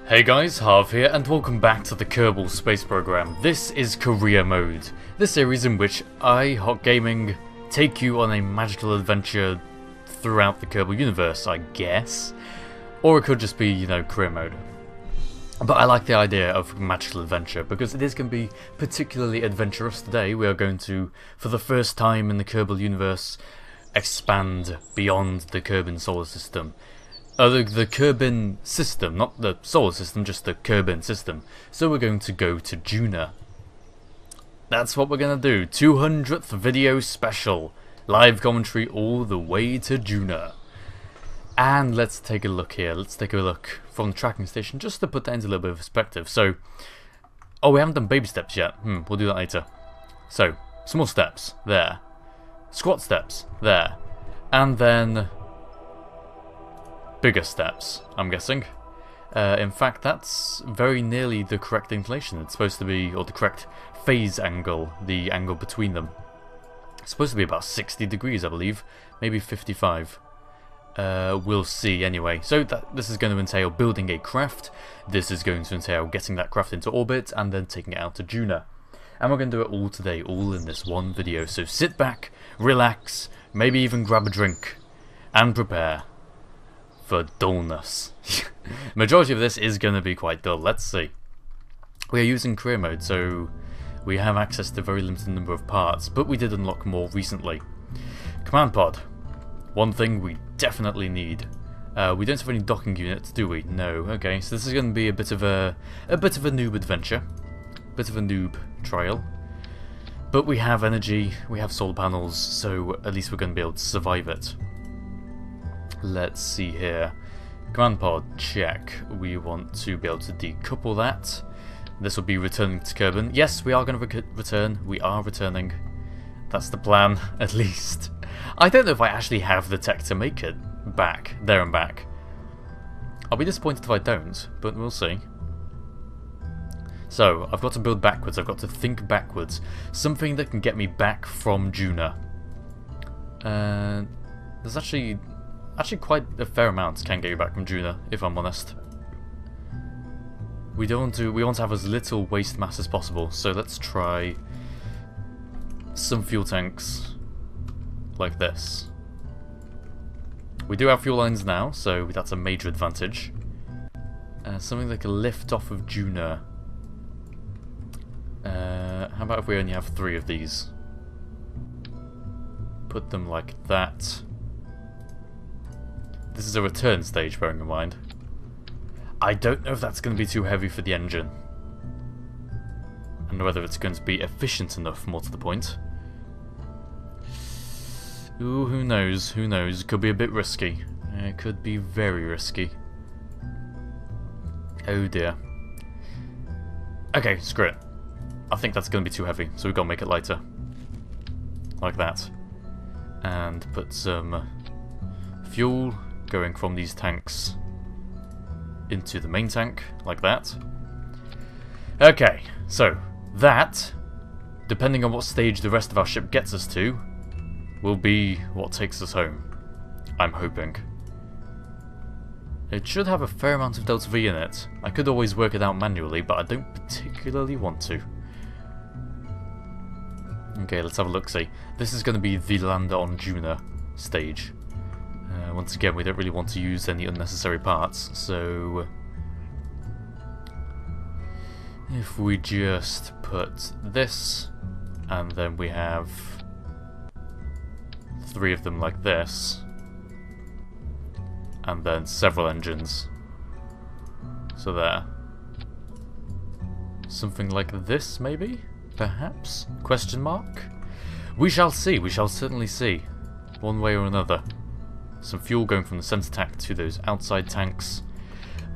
Hey guys, Harv here, and welcome back to the Kerbal space program. This is Career Mode, the series in which I, HOCgaming, take you on a magical adventure throughout the Kerbal universe, I guess. Or it could just be, Career Mode. But I like the idea of magical adventure, because it is going to be particularly adventurous today. We are going to, for the first time in the Kerbal universe, expand beyond the Kerbin solar system. The Kerbin system, not the solar system, just the Kerbin system. So we're going to go to Juna. That's what we're going to do. 200th video special. Live commentary all the way to Juna. And let's take a look here. Let's take a look from the tracking station just to put that into a little bit of perspective. So, we haven't done baby steps yet. We'll do that later. So, small steps, there. Squat steps, there. And then bigger steps, I'm guessing. In fact, that's very nearly the correct inclination. It's supposed to be, or the correct phase angle, the angle between them. It's supposed to be about 60 degrees, I believe. Maybe 55. We'll see anyway. So this is going to entail building a craft. This is going to entail getting that craft into orbit and then taking it out to Juna. And we're going to do it all today, all in this one video. So sit back, relax, maybe even grab a drink, and prepare for dullness. Majority of this is going to be quite dull. Let's see. We are using career mode, so we have access to a very limited number of parts, but we did unlock more recently. Command pod. One thing we definitely need. We don't have any docking units, do we? No. Okay, so this is going to be a bit of a noob adventure, bit of a noob trial. But we have energy, we have solar panels, so at least we're going to be able to survive it. Let's see here. Command pod, check. We want to be able to decouple that. This will be returning to Kerbin. Yes, we are going to return. We are returning. That's the plan, at least. I don't know if I actually have the tech to make it back, there and back. I'll be disappointed if I don't, but we'll see. So, I've got to build backwards. I've got to think backwards. Something that can get me back from Juna. There's actually quite a fair amount can get you back from Juna, if I'm honest. We want to have as little waste mass as possible, so let's try some fuel tanks like this. We do have fuel lines now, so that's a major advantage. Something that can lift off of Juna. How about if we only have 3 of these? Put them like that. This is a return stage, bearing in mind. I don't know if that's going to be too heavy for the engine. And whether it's going to be efficient enough, more to the point. Ooh, who knows, who knows. It could be a bit risky. It could be very risky. Oh dear. Okay, screw it. I think that's going to be too heavy, so we've got to make it lighter. Like that. And put some fuel going from these tanks into the main tank, like that. Okay, so that, depending on what stage the rest of our ship gets us to, will be what takes us home. I'm hoping. It should have a fair amount of Delta V in it. I could always work it out manually, but I don't particularly want to. Okay, let's have a look-see. This is going to be the lander on Juna stage. Once again, we don't really want to use any unnecessary parts, so if we just put this, and then we have 3 of them like this, and then several engines. So there. Something like this, maybe? Perhaps? Question mark? We shall see, we shall certainly see. One way or another. Some fuel going from the center tank to those outside tanks.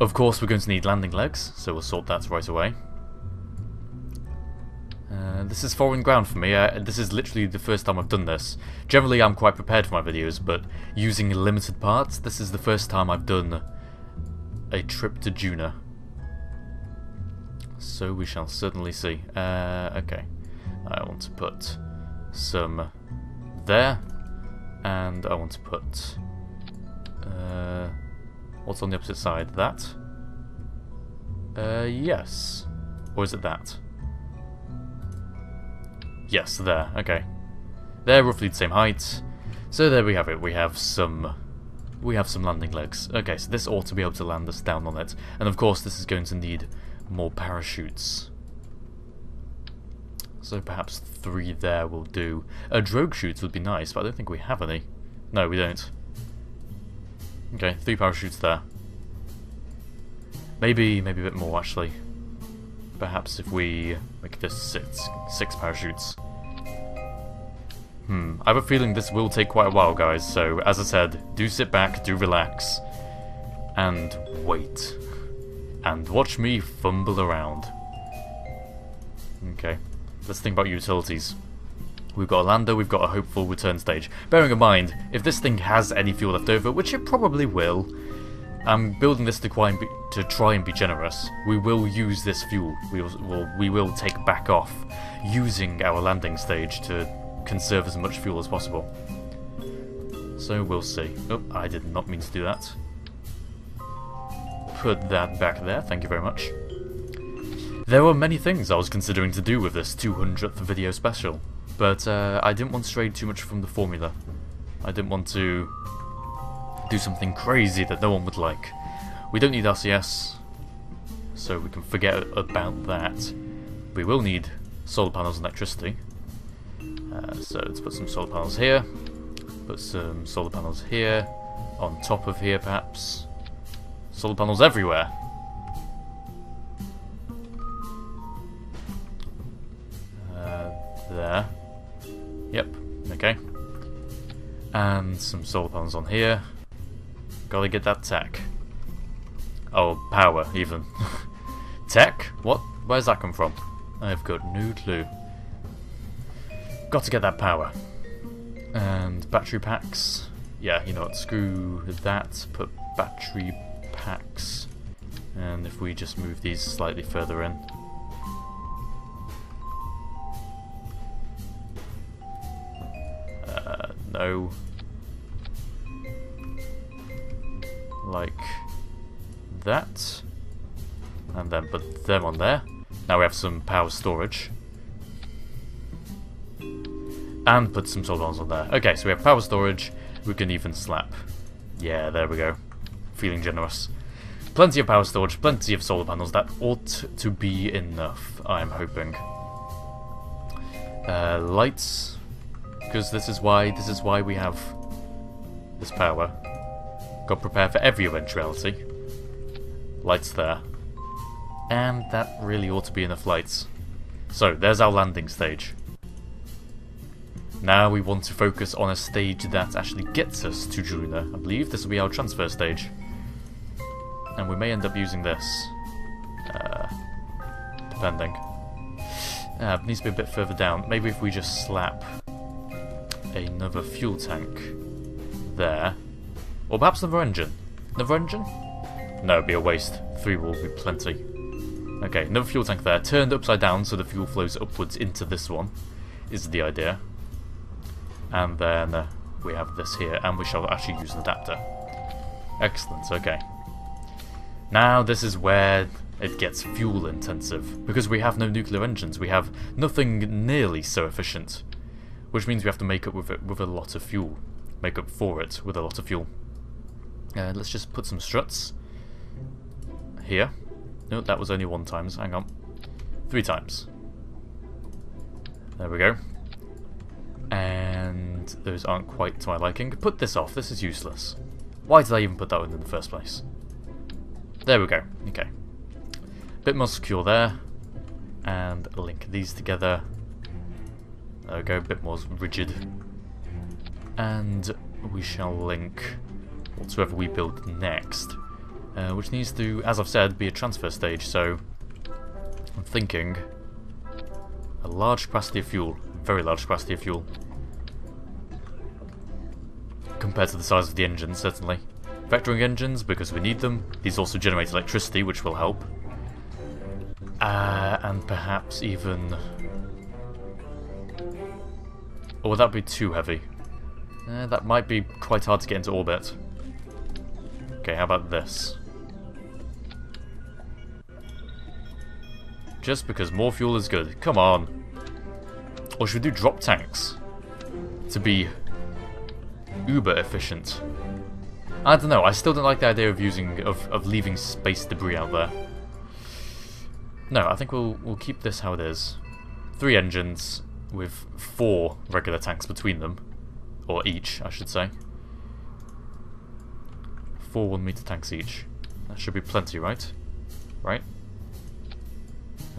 Of course, we're going to need landing legs, so we'll sort that right away. This is foreign ground for me. This is literally the first time I've done this. Generally, I'm quite prepared for my videos, but using limited parts, this is the first time I've done a trip to Juna. So we shall certainly see. Okay. I want to put some there, and I want to put what's on the opposite side? That. Yes. Or is it that? Yes, there, okay. They're roughly the same height. So there we have it, we have some landing legs. Okay, so this ought to be able to land us down on it. And of course this is going to need more parachutes. So perhaps 3 there will do. Drogue chutes would be nice, but I don't think we have any. No, we don't. Okay, 3 parachutes there. Maybe a bit more actually. Perhaps if we make this 6 parachutes. I have a feeling this will take quite a while, guys, so as I said, do sit back, do relax, and wait. And watch me fumble around. Okay, let's think about utilities. We've got a lander, we've got a hopeful return stage. Bearing in mind, if this thing has any fuel left over, which it probably will, I'm building this to try and be generous. We will use this fuel. We will take back off using our landing stage to conserve as much fuel as possible. So we'll see. Oh, I did not mean to do that. Put that back there, thank you very much. There were many things I was considering to do with this 200th video special, but I didn't want to stray too much from the formula. I didn't want to do something crazy that no one would like. We don't need RCS, so we can forget about that. We will need solar panels and electricity. So let's put some solar panels here, put some solar panels here, on top of here perhaps. Solar panels everywhere. There. Yep, okay. And some solar panels on here. Gotta get that tech. Oh, power, even. Tech? What? Where's that come from? I've got no clue. Got to get that power. And battery packs. Yeah, you know what, screw that, put battery packs. And if we just move these slightly further in. No. Like that. And then put them on there. Now we have some power storage. And put some solar panels on there. Okay, so we have power storage. We can even slap. Yeah, there we go. Feeling generous. Plenty of power storage, plenty of solar panels. That ought to be enough, I'm hoping. Lights. Because this is why we have this power. Got to prepare for every eventuality. Lights there. And that really ought to be enough lights. So, there's our landing stage. Now we want to focus on a stage that actually gets us to Juna. I believe this will be our transfer stage. And we may end up using this. Depending. It needs to be a bit further down. Maybe if we just slap another fuel tank there. Or perhaps another engine. Another engine? No, it'd be a waste. 3 will be plenty. Okay, another fuel tank there. Turned upside down so the fuel flows upwards into this one. Is the idea. And then we have this here, and we shall actually use an adapter. Excellent, okay. Now this is where it gets fuel intensive. Because we have no nuclear engines, we have nothing nearly so efficient. Which means we have to make up with it with a lot of fuel. Make up for it with a lot of fuel. Let's just put some struts here. No, that was only 1 time, hang on. 3 times. There we go. And those aren't quite to my liking. Put this off, this is useless. Why did I even put that one in the first place? There we go, okay. Bit more secure there. And link these together. There we go, a bit more rigid. And we shall link whatsoever we build next. Which needs to, as I've said, be a transfer stage, so I'm thinking a large capacity of fuel, very large capacity of fuel. Compared to the size of the engine, certainly. Vectoring engines, because we need them. These also generate electricity, which will help. And perhaps even... Or would that be too heavy? That might be quite hard to get into orbit. Okay, how about this? Just because more fuel is good. Come on. Or should we do drop tanks? To be uber efficient. I don't know, I still don't like the idea of leaving space debris out there. No, I think we'll keep this how it is. 3 engines with 4 regular tanks between them. Or each, I should say. 4 1-meter tanks each. That should be plenty, right? Right?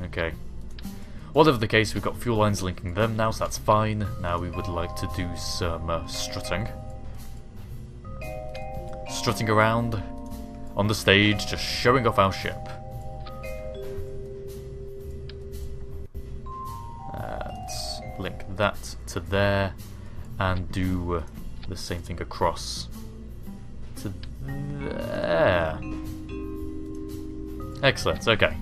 Okay. Whatever the case, we've got fuel lines linking them now, so that's fine. Now we would like to do some strutting. Strutting around on the stage, just showing off our ship. Let's link that to there, and do the same thing across to there. Excellent, okay.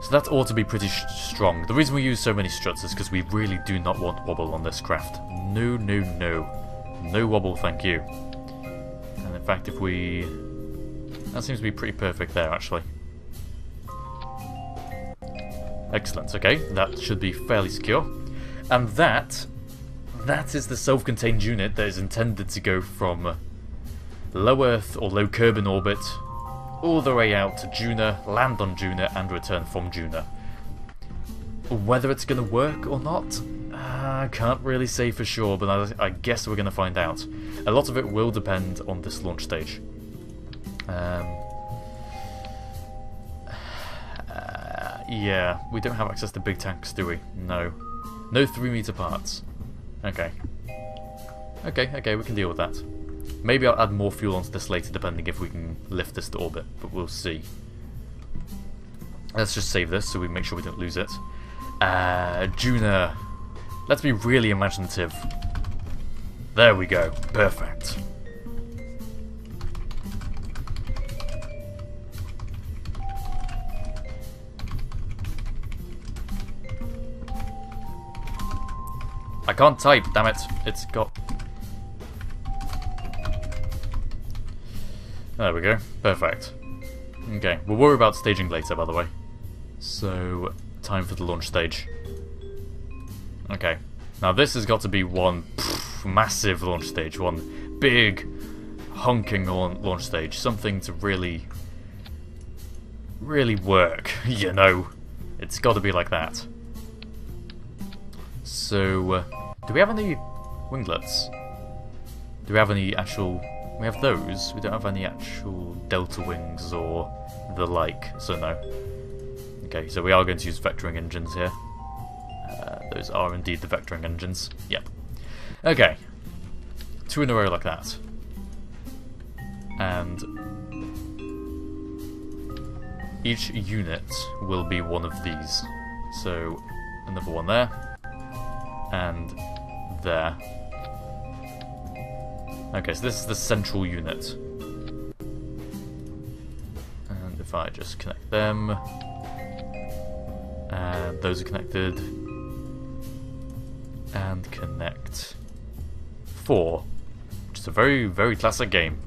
So that ought to be pretty strong. The reason we use so many struts is because we really do not want wobble on this craft. No, no, no. No wobble, thank you. And in fact, if we... That seems to be pretty perfect there, actually. Excellent, okay. That should be fairly secure. And that is the self-contained unit that is intended to go from low Earth or low Kerbin orbit all the way out to Juna, land on Juna, and return from Juna. Whether it's going to work or not, I can't really say for sure, but I guess we're going to find out. A lot of it will depend on this launch stage. Yeah, we don't have access to big tanks, do we? No. No 3-meter parts. Okay. Okay, we can deal with that. Maybe I'll add more fuel onto this later, depending if we can lift this to orbit, but we'll see. Let's just save this so we make sure we don't lose it. Juna. Let's be really imaginative. There we go. Perfect. I can't type, damn it. It's got... There we go. Perfect. Okay, we'll worry about staging later, by the way. So, time for the launch stage. Okay. Now this has got to be one massive launch stage. One big, honking launch stage. Something to really work, you know. It's got to be like that. So, do we have any winglets? Do we have any actual... We have those. We don't have any actual delta wings or the like, so no. Okay, so we are going to use vectoring engines here. Those are indeed the vectoring engines. Yep. Okay. 2 in a row like that. And each unit will be one of these. So, another one there. And there. Okay, so this is the central unit. And if I just connect them, and those are connected, and connect 4, which is a very, very classic game.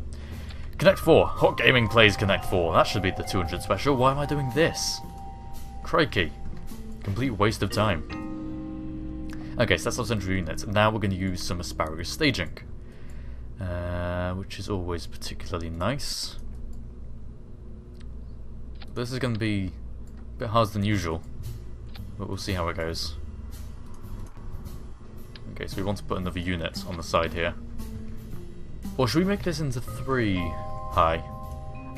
Connect 4. HOCgaming plays Connect 4. That should be the 200 special. Why am I doing this? Crikey. Complete waste of time. Okay, so that's our central unit. Now we're going to use some asparagus staging. Which is always particularly nice. This is going to be a bit harder than usual, but we'll see how it goes. Okay, so we want to put another unit on the side here. Or should we make this into 3 high?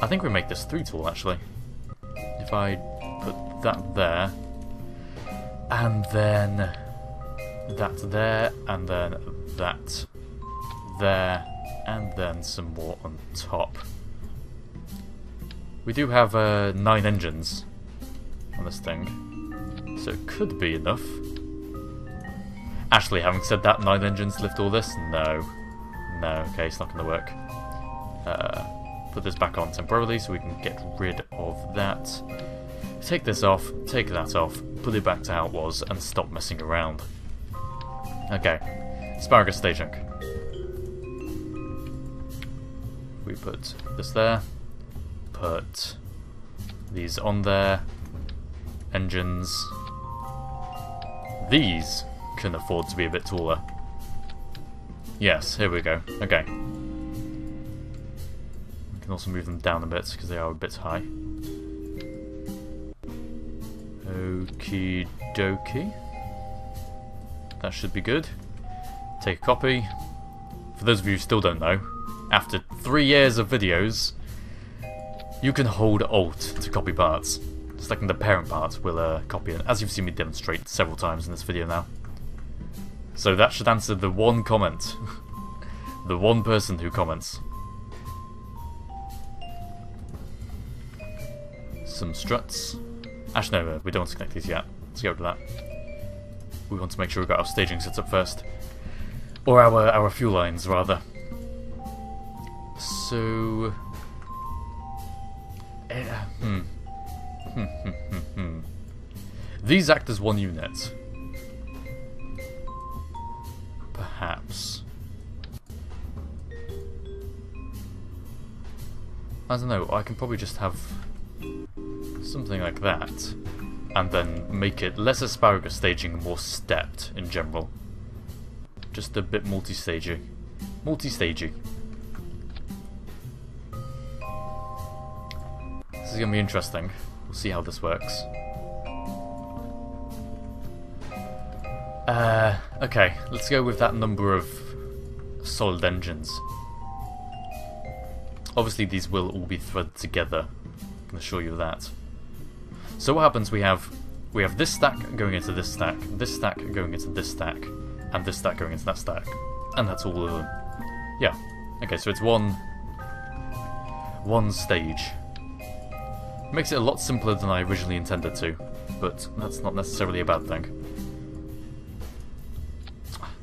I think we make this 3 tall, actually. If I put that there, and then that there, and then that there, and then some more on top. We do have 9 engines on this thing, so it could be enough. Actually, having said that, 9 engines lift all this? No. No, okay, it's not going to work. Put this back on temporarily so we can get rid of that. Take this off, take that off, put it back to how it was, and stop messing around. Okay, asparagus staging. We put this there, put these on there, engines. These can afford to be a bit taller. Yes, here we go. Okay. We can also move them down a bit because they are a bit high. Okie dokie. That should be good. Take a copy. For those of you who still don't know, after 3 years of videos, you can hold Alt to copy parts. Selecting the parent part will copy it, as you've seen me demonstrate several times in this video now. So that should answer the one comment. The one person who comments. Some struts. Actually, no, we don't want to connect these yet. Let's go to that. We want to make sure we've got our staging set up first. Or our fuel lines, rather. So... These act as one unit. Perhaps. I don't know, I can probably just have something like that, and then make it less asparagus staging and more stepped in general. Just a bit multi-stagey. Multi-stagey. This is going to be interesting. We'll see how this works. Okay, let's go with that number of solid engines. Obviously these will all be threaded together, I can assure you of that. So what happens, we have this stack going into this stack going into this stack, and this stack going into that stack. And that's all of them. Yeah. Okay, so it's one stage. Makes it a lot simpler than I originally intended to, but that's not necessarily a bad thing.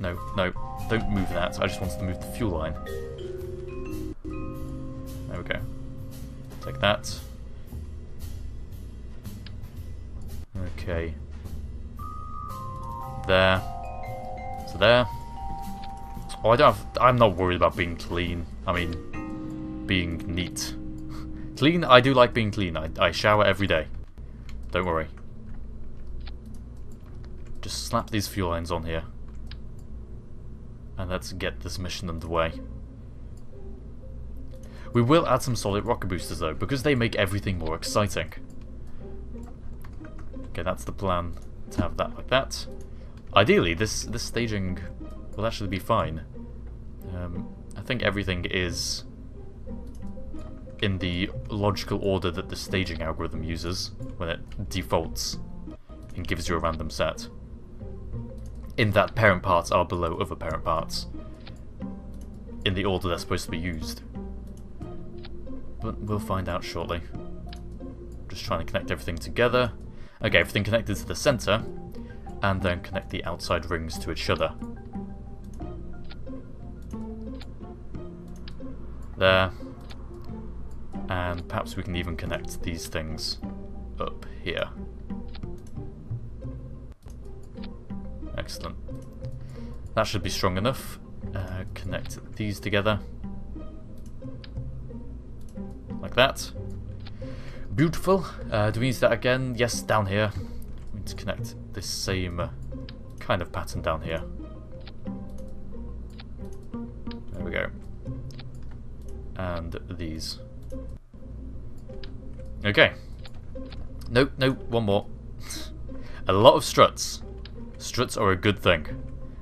No, don't move that. I just wanted to move the fuel line. There we go. Take that. Okay. There. So there. Oh, I'm not worried about being clean. I mean, being neat. Clean? I do like being clean. I shower every day. Don't worry. Just slap these fuel lines on here. And let's get this mission underway. We will add some solid rocket boosters though, because they make everything more exciting. Okay, that's the plan, to have that like that. Ideally, this staging will actually be fine. I think everything is in the logical order that the staging algorithm uses when it defaults and gives you a random set. In that parent parts are below other parent parts, in the order they're supposed to be used. But we'll find out shortly. Just trying to connect everything together. Okay, everything connected to the center, and then connect the outside rings to each other. There. And perhaps we can even connect these things up here. Excellent. That should be strong enough. Connect these together. Like that. Beautiful. Do we need that again? Yes, down here. We need to connect this same kind of pattern down here. There we go. And these. Okay. Nope, one more. A lot of struts. Struts are a good thing.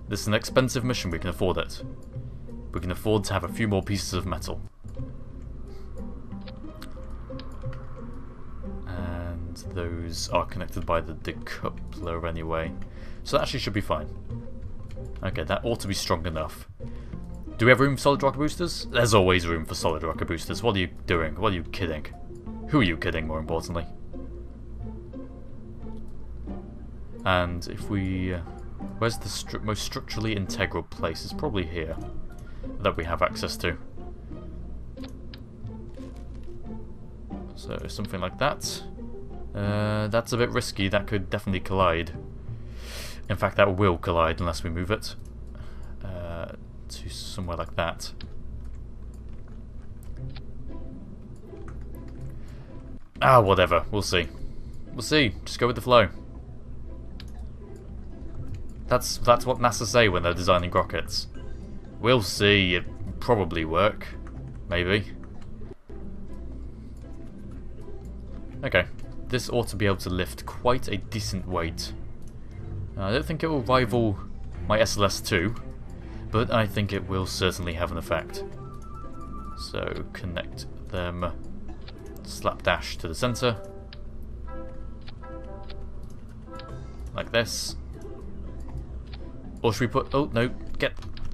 This is an expensive mission, we can afford it. We can afford to have a few more pieces of metal. And those are connected by the decoupler anyway. So that actually should be fine. Okay, that ought to be strong enough. Do we have room for solid rocket boosters? There's always room for solid rocket boosters. What are you doing? What are you kidding? Who are you kidding, more importantly? And if we... where's the most structurally integral place? It's probably here that we have access to. So something like that. That's a bit risky. That could definitely collide. In fact, that will collide unless we move it to somewhere like that. Ah, whatever. We'll see. We'll see. Just go with the flow. That's what NASA say when they're designing rockets. We'll see. It probably work. Maybe. Okay. This ought to be able to lift quite a decent weight. I don't think it will rival my SLS-2, but I think it will certainly have an effect. So connect them slapdash to the center. Like this. Or should we put... Oh, no.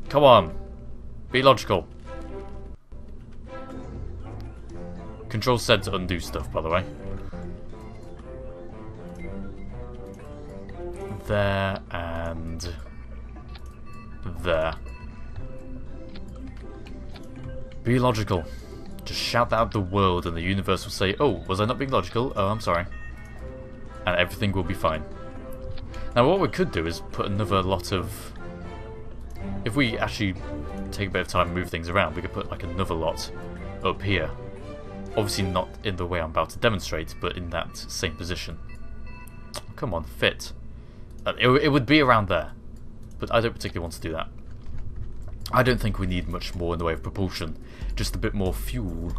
Come on. Be logical. Control said to undo stuff, by the way. There and... there. Be logical. Just shout that out the world and the universe will say, oh, was I not being logical? Oh, I'm sorry. And everything will be fine. Now what we could do is put another lot of... If we actually take a bit of time and move things around, we could put like another lot up here. Obviously not in the way I'm about to demonstrate, but in that same position. Come on, fit. It would be around there, but I don't particularly want to do that. I don't think we need much more in the way of propulsion, just a bit more fuel.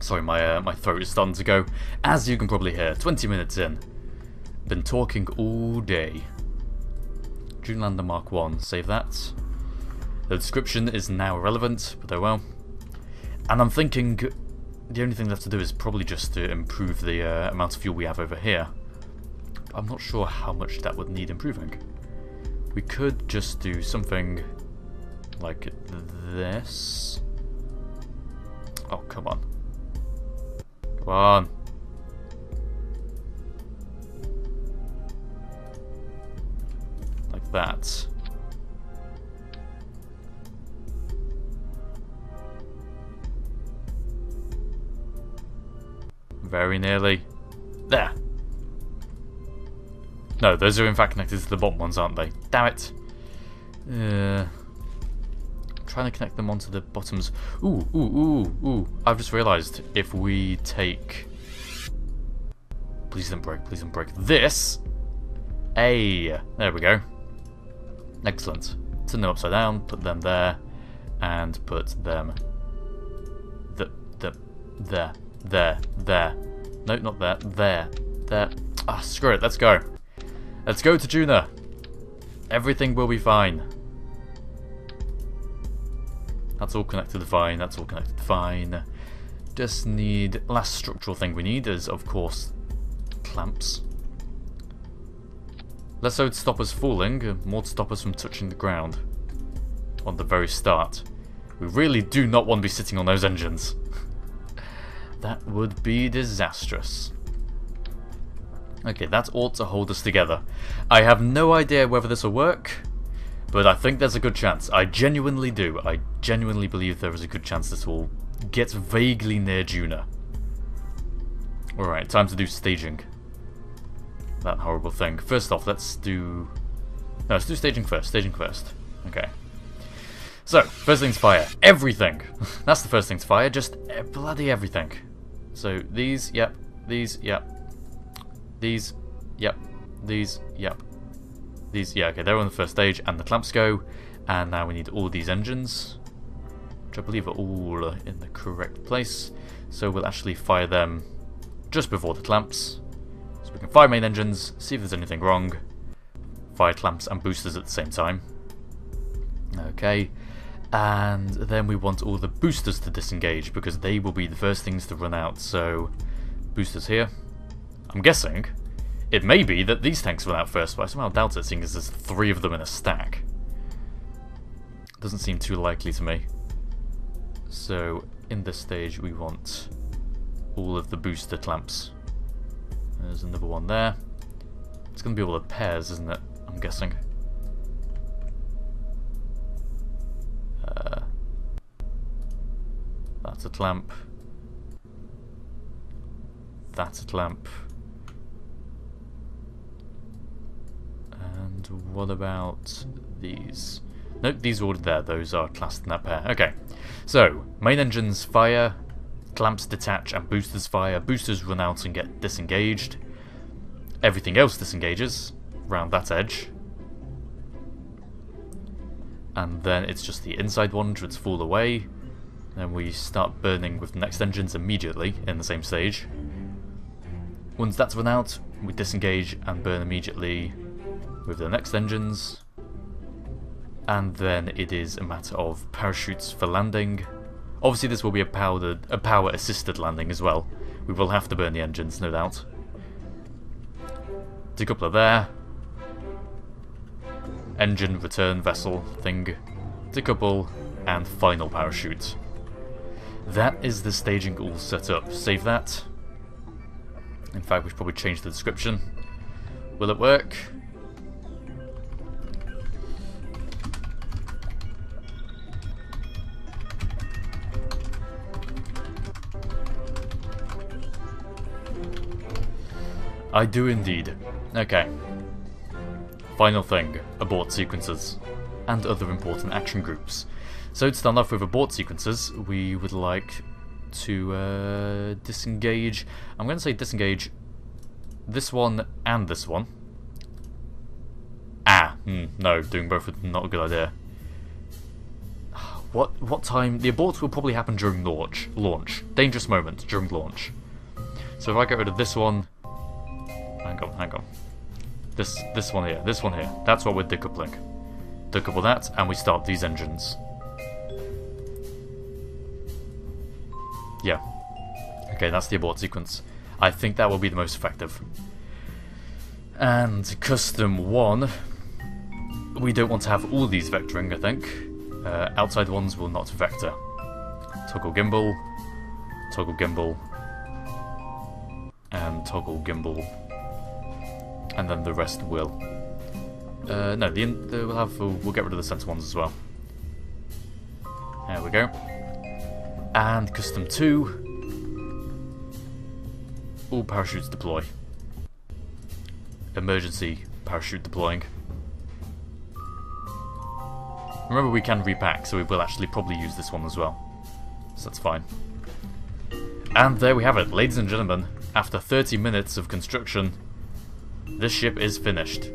Sorry, my throat is starting to go. As you can probably hear, 20 minutes in. Been talking all day. June Lander Mark 1, save that. The description is now irrelevant, but oh well. And I'm thinking the only thing left to do is probably just to improve the amount of fuel we have over here. I'm not sure how much that would need improving. We could just do something like this. Oh, come on. Come on. Like that. Very nearly. There. No, those are in fact connected to the bottom ones, aren't they? Damn it. I'm trying to connect them onto the bottoms. Ooh. I've just realised if we take... Please don't break, please don't break. This! Hey! There we go. Excellent. Turn them upside down, put them there, and put them... there. No, not there. There. Ah, screw it, let's go. Let's go to Juna. Everything will be fine. That's all connected fine, that's all connected fine. Just need... Last structural thing we need is, of course, clamps. Less so to stop us falling, more to stop us from touching the ground. On the very start. We really do not want to be sitting on those engines. That would be disastrous. Okay, that ought to hold us together. I have no idea whether this will work, but I think there's a good chance. I genuinely do. I genuinely believe there is a good chance this will get vaguely near Juna. Alright, time to do staging. That horrible thing. First off, let's do... No, let's do staging first. Staging first. Okay. So, first thing to fire. Everything! That's the first thing to fire. Just bloody everything. So, these, yep. These, yep. These, yep. These, yep. These, yeah, okay, they're on the first stage, and the clamps go. And now we need all these engines, which I believe are all in the correct place. So we'll actually fire them just before the clamps. So we can fire main engines, see if there's anything wrong. Fire clamps and boosters at the same time. Okay. And then we want all the boosters to disengage, because they will be the first things to run out. So, boosters here. I'm guessing it may be that these tanks run out first, but I somehow doubt it, seeing as there's 3 of them in a stack. Doesn't seem too likely to me. So, in this stage we want all of the booster clamps. There's another one there. It's going to be all the pairs, isn't it? I'm guessing. That's a clamp. That's a clamp. And what about these? Nope, these are already there. Those are classed in that pair. Okay. So, main engines fire. Clamps detach and boosters fire. Boosters run out and get disengaged. Everything else disengages around that edge. And then it's just the inside ones which fall away. Then we start burning with the next engines immediately in the same stage. Once that's run out, we disengage and burn immediately with the next engines. And then it is a matter of parachutes for landing. Obviously this will be a power assisted landing as well. We will have to burn the engines, no doubt. Decoupler there. Engine return vessel thing. Decouple and final parachute. That is the staging all set up. Save that. In fact, we should probably change the description. Will it work? I do indeed. Okay. Final thing, abort sequences and other important action groups. So to start off with abort sequences, we would like to disengage. I'm going to say disengage this one and this one. No, doing both is not a good idea. What time? The aborts will probably happen during launch. Dangerous moment during launch. So if I get rid of this one, hang on. This one here, that's what we're decoupling. Decouple that, and we start these engines. Yeah. Okay, that's the abort sequence. I think that will be the most effective. And custom 1, we don't want to have all these vectoring, I think. Outside ones will not vector. Toggle gimbal, and toggle gimbal. And then the rest will. No, we'll get rid of the center ones as well. There we go. And custom 2, all parachutes deploy. Emergency parachute deploying. Remember, we can repack, so we will actually probably use this one as well. So that's fine. And there we have it, ladies and gentlemen. After 30 minutes of construction, this ship is finished.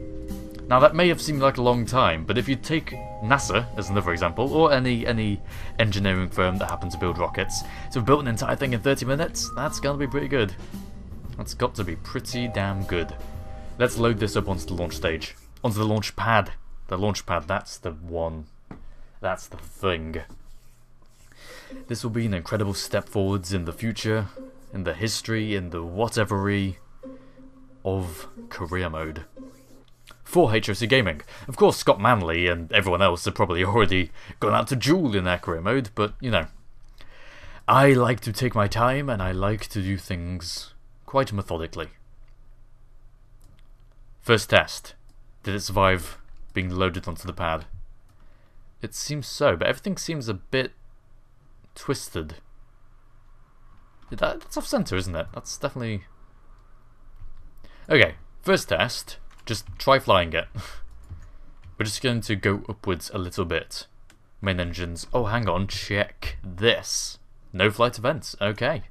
Now that may have seemed like a long time, but if you take NASA as another example, or any engineering firm that happen to build rockets, to have built an entire thing in 30 minutes, that's gonna be pretty good. That's got to be pretty damn good. Let's load this up onto the launch stage. Onto the launch pad. The launch pad, that's the one. That's the thing. This will be an incredible step forwards in the future, in the history, in the whatevery of career mode. For HOCgaming. Of course, Scott Manley and everyone else have probably already gone out to duel in their career mode, but, you know, I like to take my time and I like to do things quite methodically. First test. Did it survive being loaded onto the pad? It seems so, but everything seems a bit twisted. That's off center, isn't it? That's definitely... Okay, first test. Just try flying it. We're just going to go upwards a little bit. Main engines. Oh, hang on. Check this. No flight events. Okay.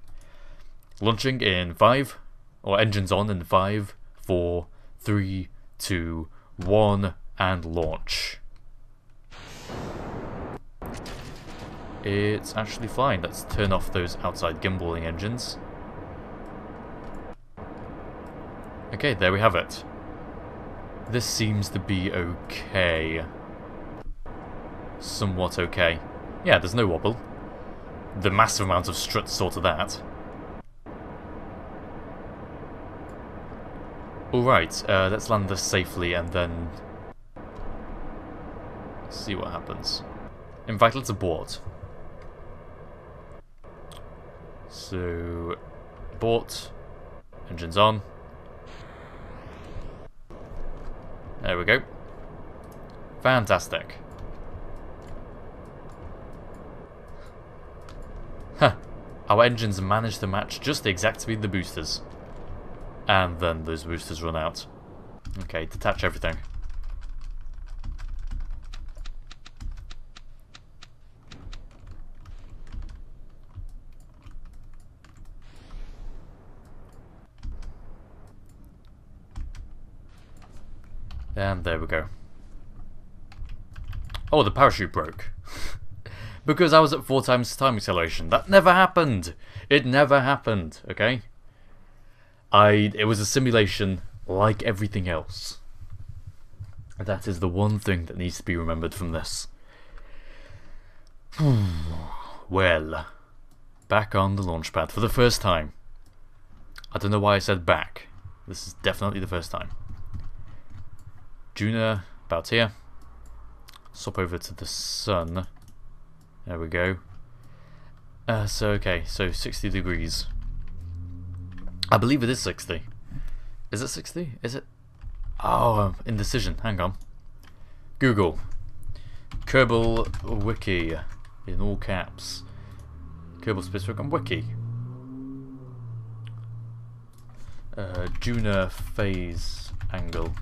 Launching in 5. Or engines on in 5, 4, 3, 2, 1. And launch. It's actually fine. Let's turn off those outside gimballing engines. Okay, there we have it. This seems to be okay. Somewhat okay. Yeah, there's no wobble. The massive amount of struts saw to that. Alright, let's land this safely and then see what happens. In fact, let's abort. So, abort. Engines on. There we go. Fantastic. Huh. Our engines managed to match just exactly the boosters. And then those boosters run out. Okay, detach everything. And there we go. Oh, the parachute broke. Because I was at 4 times time acceleration. That never happened! It never happened, okay? It was a simulation like everything else. That is the one thing that needs to be remembered from this. Well, back on the launch pad for the first time. I don't know why I said back. This is definitely the first time. Juna, about here. Swap over to the sun. There we go. Okay, so 60 degrees. I believe it is 60. Is it 60? Is it? Oh, indecision. Hang on. Google. Kerbal Wiki. In all caps. Kerbal Space Program Wiki. Juna phase angle.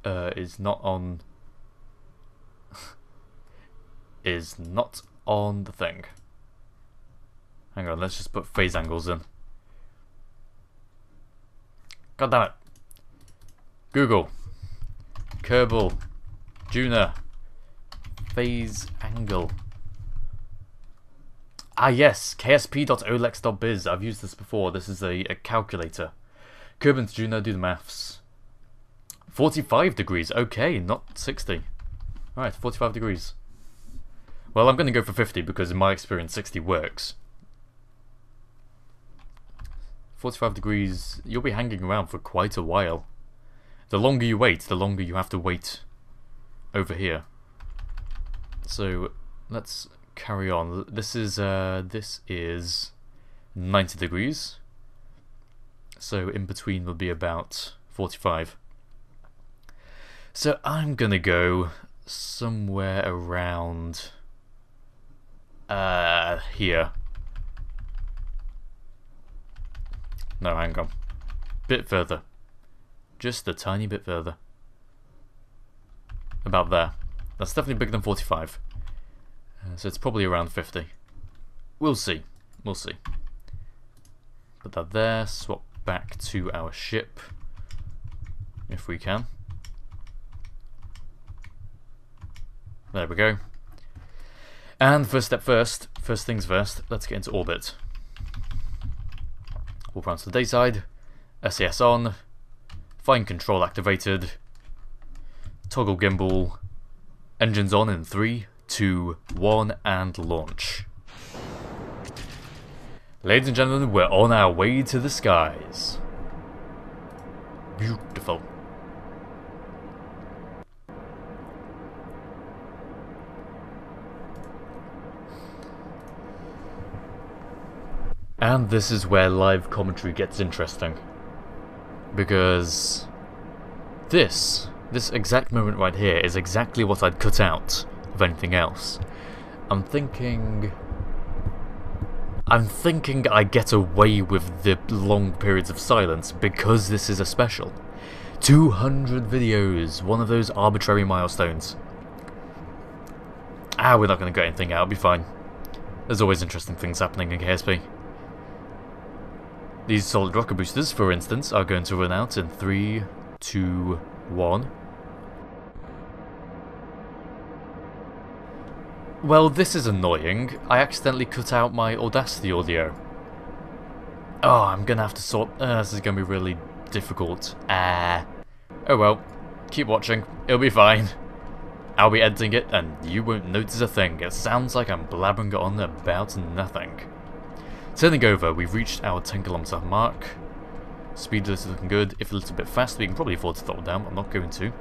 Is not on... is not on the thing. Hang on, let's just put phase angles in. God damn it. Google. Kerbal. Juna. Phase angle. Ah yes, ksp.olex.biz. I've used this before. This is a calculator. Kerbin to Juna, do the maths. 45 degrees. Okay, not 60. Alright, 45 degrees. Well, I'm going to go for 50 because in my experience 60 works. 45 degrees, you'll be hanging around for quite a while. The longer you wait, the longer you have to wait over here. So, let's carry on. This is 90 degrees. So, in between will be about 45. So, I'm gonna go somewhere around here. No, hang on. Bit further. Just a tiny bit further. About there. That's definitely bigger than 45. So it's probably around 50. We'll see. We'll see. Put that there. Swap back to our ship. If we can. There we go. And first things first, let's get into orbit. Warp around to the day side. SAS on. Fine control activated. Toggle gimbal. Engines on in 3, 2, 1, and launch. Ladies and gentlemen, we're on our way to the skies. Beautiful. And this is where live commentary gets interesting. Because this exact moment right here is exactly what I'd cut out of anything else. I'm thinking I get away with the long periods of silence because this is a special. 200 videos, one of those arbitrary milestones. We're not going to get anything out, it'll be fine. There's always interesting things happening in KSP. These solid rocket boosters, for instance, are going to run out in 3, 2, 1. Well, this is annoying. I accidentally cut out my Audacity audio. Oh, I'm gonna have to sort... this is gonna be really difficult. Oh well. Keep watching. It'll be fine. I'll be editing it, and you won't notice a thing. It sounds like I'm blabbering on about nothing. Turning over, we've reached our 10km mark. Speed is looking good. If a little bit faster, we can probably afford to throttle down. I'm not going to.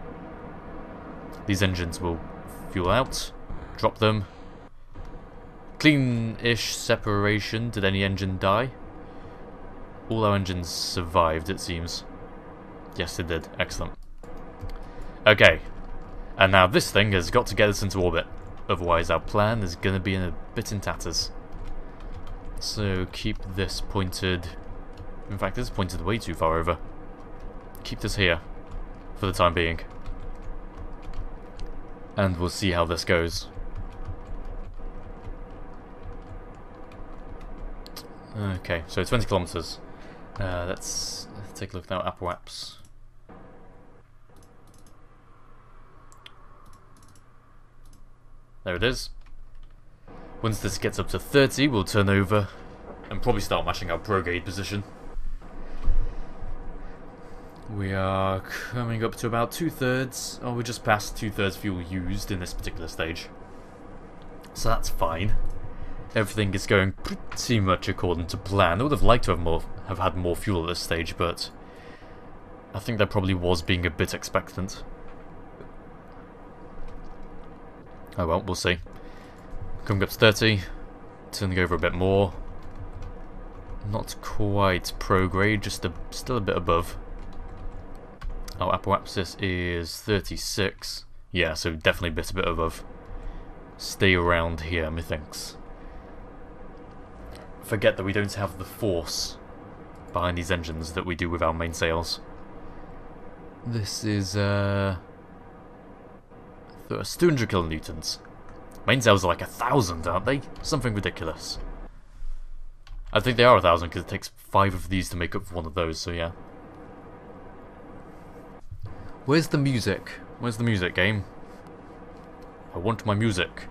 These engines will fuel out. Drop them. Clean-ish separation. Did any engine die? All our engines survived, it seems. Yes, they did. Excellent. Okay. And now this thing has got to get us into orbit. Otherwise our plan is going to be in a bit in tatters. So keep this pointed... In fact, this is pointed way too far over. Keep this here for the time being. And we'll see how this goes. Okay, so 20 kilometers. Let's take a look now at Apple Apps. There it is. Once this gets up to 30, we'll turn over and probably start matching our brigade position. We are coming up to about 2/3. Oh, we just passed 2/3 fuel used in this particular stage. So that's fine. Everything is going pretty much according to plan. I would have liked to have had more fuel at this stage, but I think that probably was being a bit expectant. Oh well, we'll see. Coming up to 30, turning over a bit more. Not quite pro-grade, just still a bit above. Our apoapsis is 36. Yeah, so definitely a bit above. Stay around here, methinks. Forget that we don't have the force behind these engines that we do with our mainsails. This is 200 kilonewtons. Mainsails are like 1,000, aren't they? Something ridiculous. I think they are 1,000 because it takes 5 of these to make up for one of those, so yeah. Where's the music? Where's the music, game? I want my music.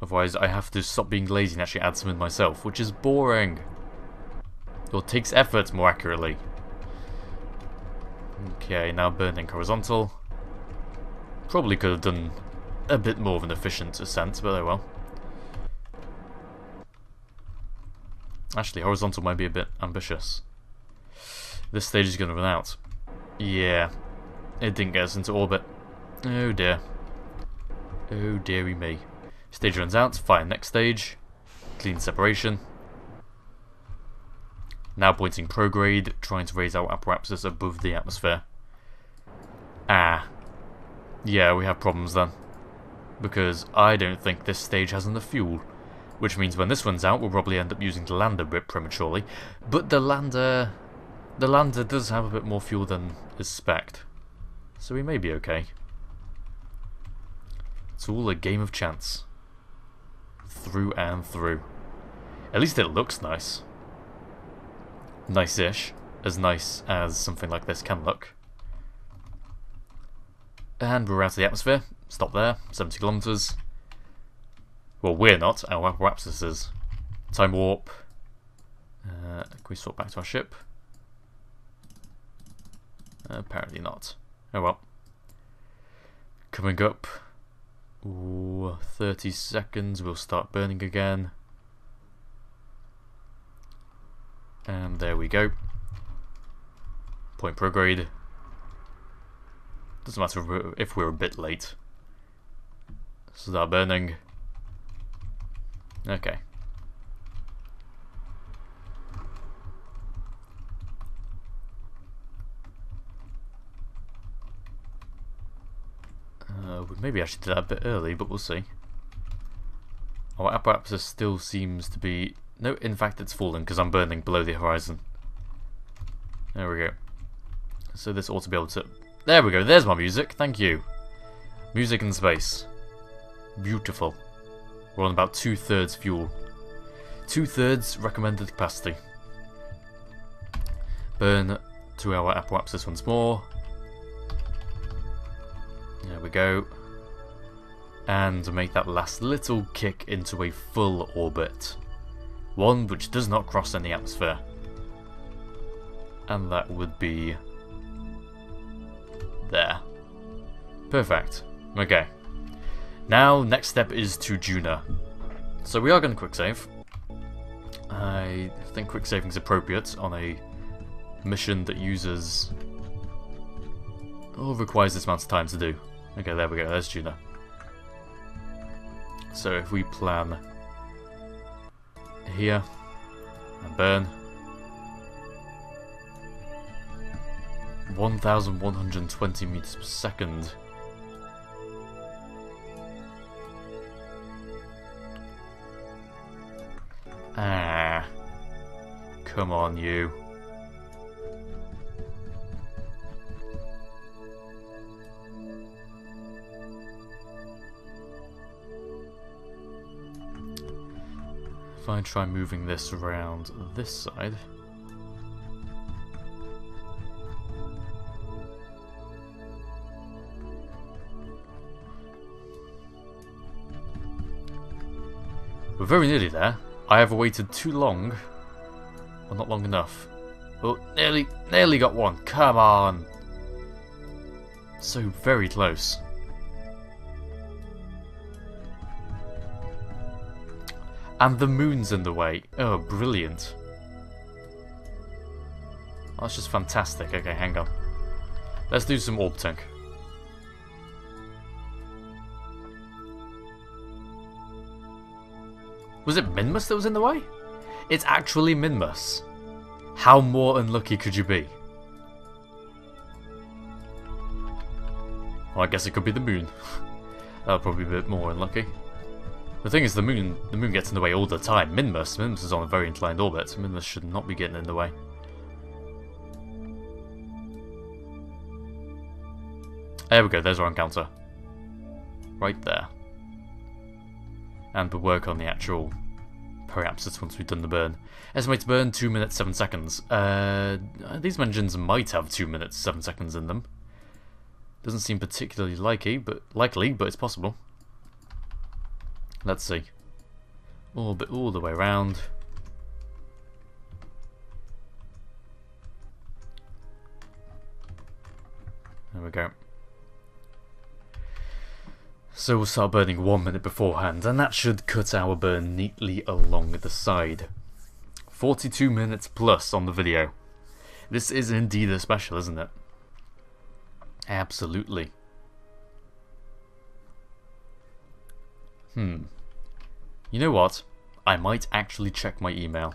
Otherwise I have to stop being lazy and actually add some in myself, which is boring. Or takes effort, more accurately. Okay, now burning horizontal. Probably could have done a bit more of an efficient ascent, but oh well. Actually, horizontal might be a bit ambitious. This stage is going to run out. Yeah, it didn't get us into orbit. Oh dear. Oh dearie me. Stage runs out, fine, next stage. Clean separation. Now pointing prograde, trying to raise our apparatus above the atmosphere. Ah. Yeah, we have problems then. Because I don't think this stage has enough fuel. Which means when this runs out, we'll probably end up using the lander a bit prematurely. But the lander does have a bit more fuel than is spec'd. So we may be okay. It's all a game of chance. Through and through. At least it looks nice. Nice-ish. As nice as something like this can look. And we're out of the atmosphere. Stop there. 70 kilometers. Well, we're not. Our apparatus is. Time warp. Can we swap back to our ship? Apparently not. Oh well. Coming up. Ooh, 30 seconds. We'll start burning again. And there we go. Point prograde. Doesn't matter if we're a bit late. Start burning. Okay. Maybe I should do that a bit early, but we'll see. Our apparatus still seems to be... No, in fact it's falling because I'm burning below the horizon. There we go. So this ought to be able to... There we go, there's my music, thank you. Music in space. Beautiful. We're on about 2/3 fuel. 2/3 recommended capacity. Burn to our apparatus once more. There we go. And make that last little kick into a full orbit. One which does not cross any atmosphere. And that would be... there. Perfect. Okay. Now, next step is to Juna. So we are going to quick save. I think quick saving is appropriate on a mission that uses... or requires this amount of time to do. Okay, there we go, there's Juna. So if we plan here and burn 1,120 meters per second. Ah, come on, you. If I try moving this around this side. We're very nearly there. I have waited too long. Well, not long enough. Oh, nearly got one. Come on. So very close. And the moon's in the way. Oh, brilliant. That's just fantastic. Okay, hang on. Let's do some orbiting. Was it Minmus that was in the way? It's actually Minmus. How more unlucky could you be? Well, I guess it could be the moon. That'll probably be a bit more unlucky. The thing is, the moon gets in the way all the time. Minmus is on a very inclined orbit. Minmus should not be getting in the way. There we go, there's our encounter. Right there. And we'll work on the actual periapsis once we've done the burn. Estimated burn 2 minutes 7 seconds. These engines might have 2 minutes 7 seconds in them. Doesn't seem particularly likely, but it's possible. Let's see. Orbit all the way around. There we go. So we'll start burning 1 minute beforehand, and that should cut our burn neatly along the side. 42 minutes plus on the video. This is indeed a special, isn't it? Absolutely. You know what? I might actually check my email.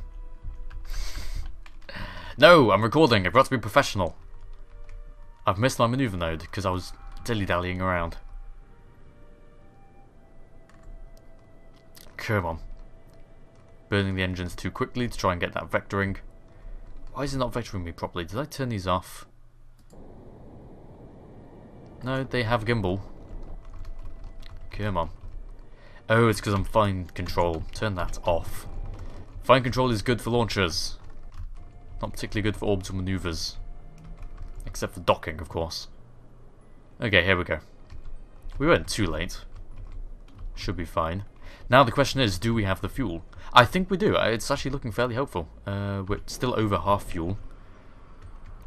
No, I'm recording. I've got to be professional. I've missed my maneuver node because I was dilly-dallying around. Come on. Burning the engines too quickly to try and get that vectoring. Why is it not vectoring me properly? Did I turn these off? No, they have gimbal. Come on. Oh, it's because I'm fine control. Turn that off. Fine control is good for launchers. Not particularly good for orbital maneuvers. Except for docking, of course. Okay, here we go. We weren't too late. Should be fine. Now the question is, do we have the fuel? I think we do. It's actually looking fairly hopeful. We're still over half fuel.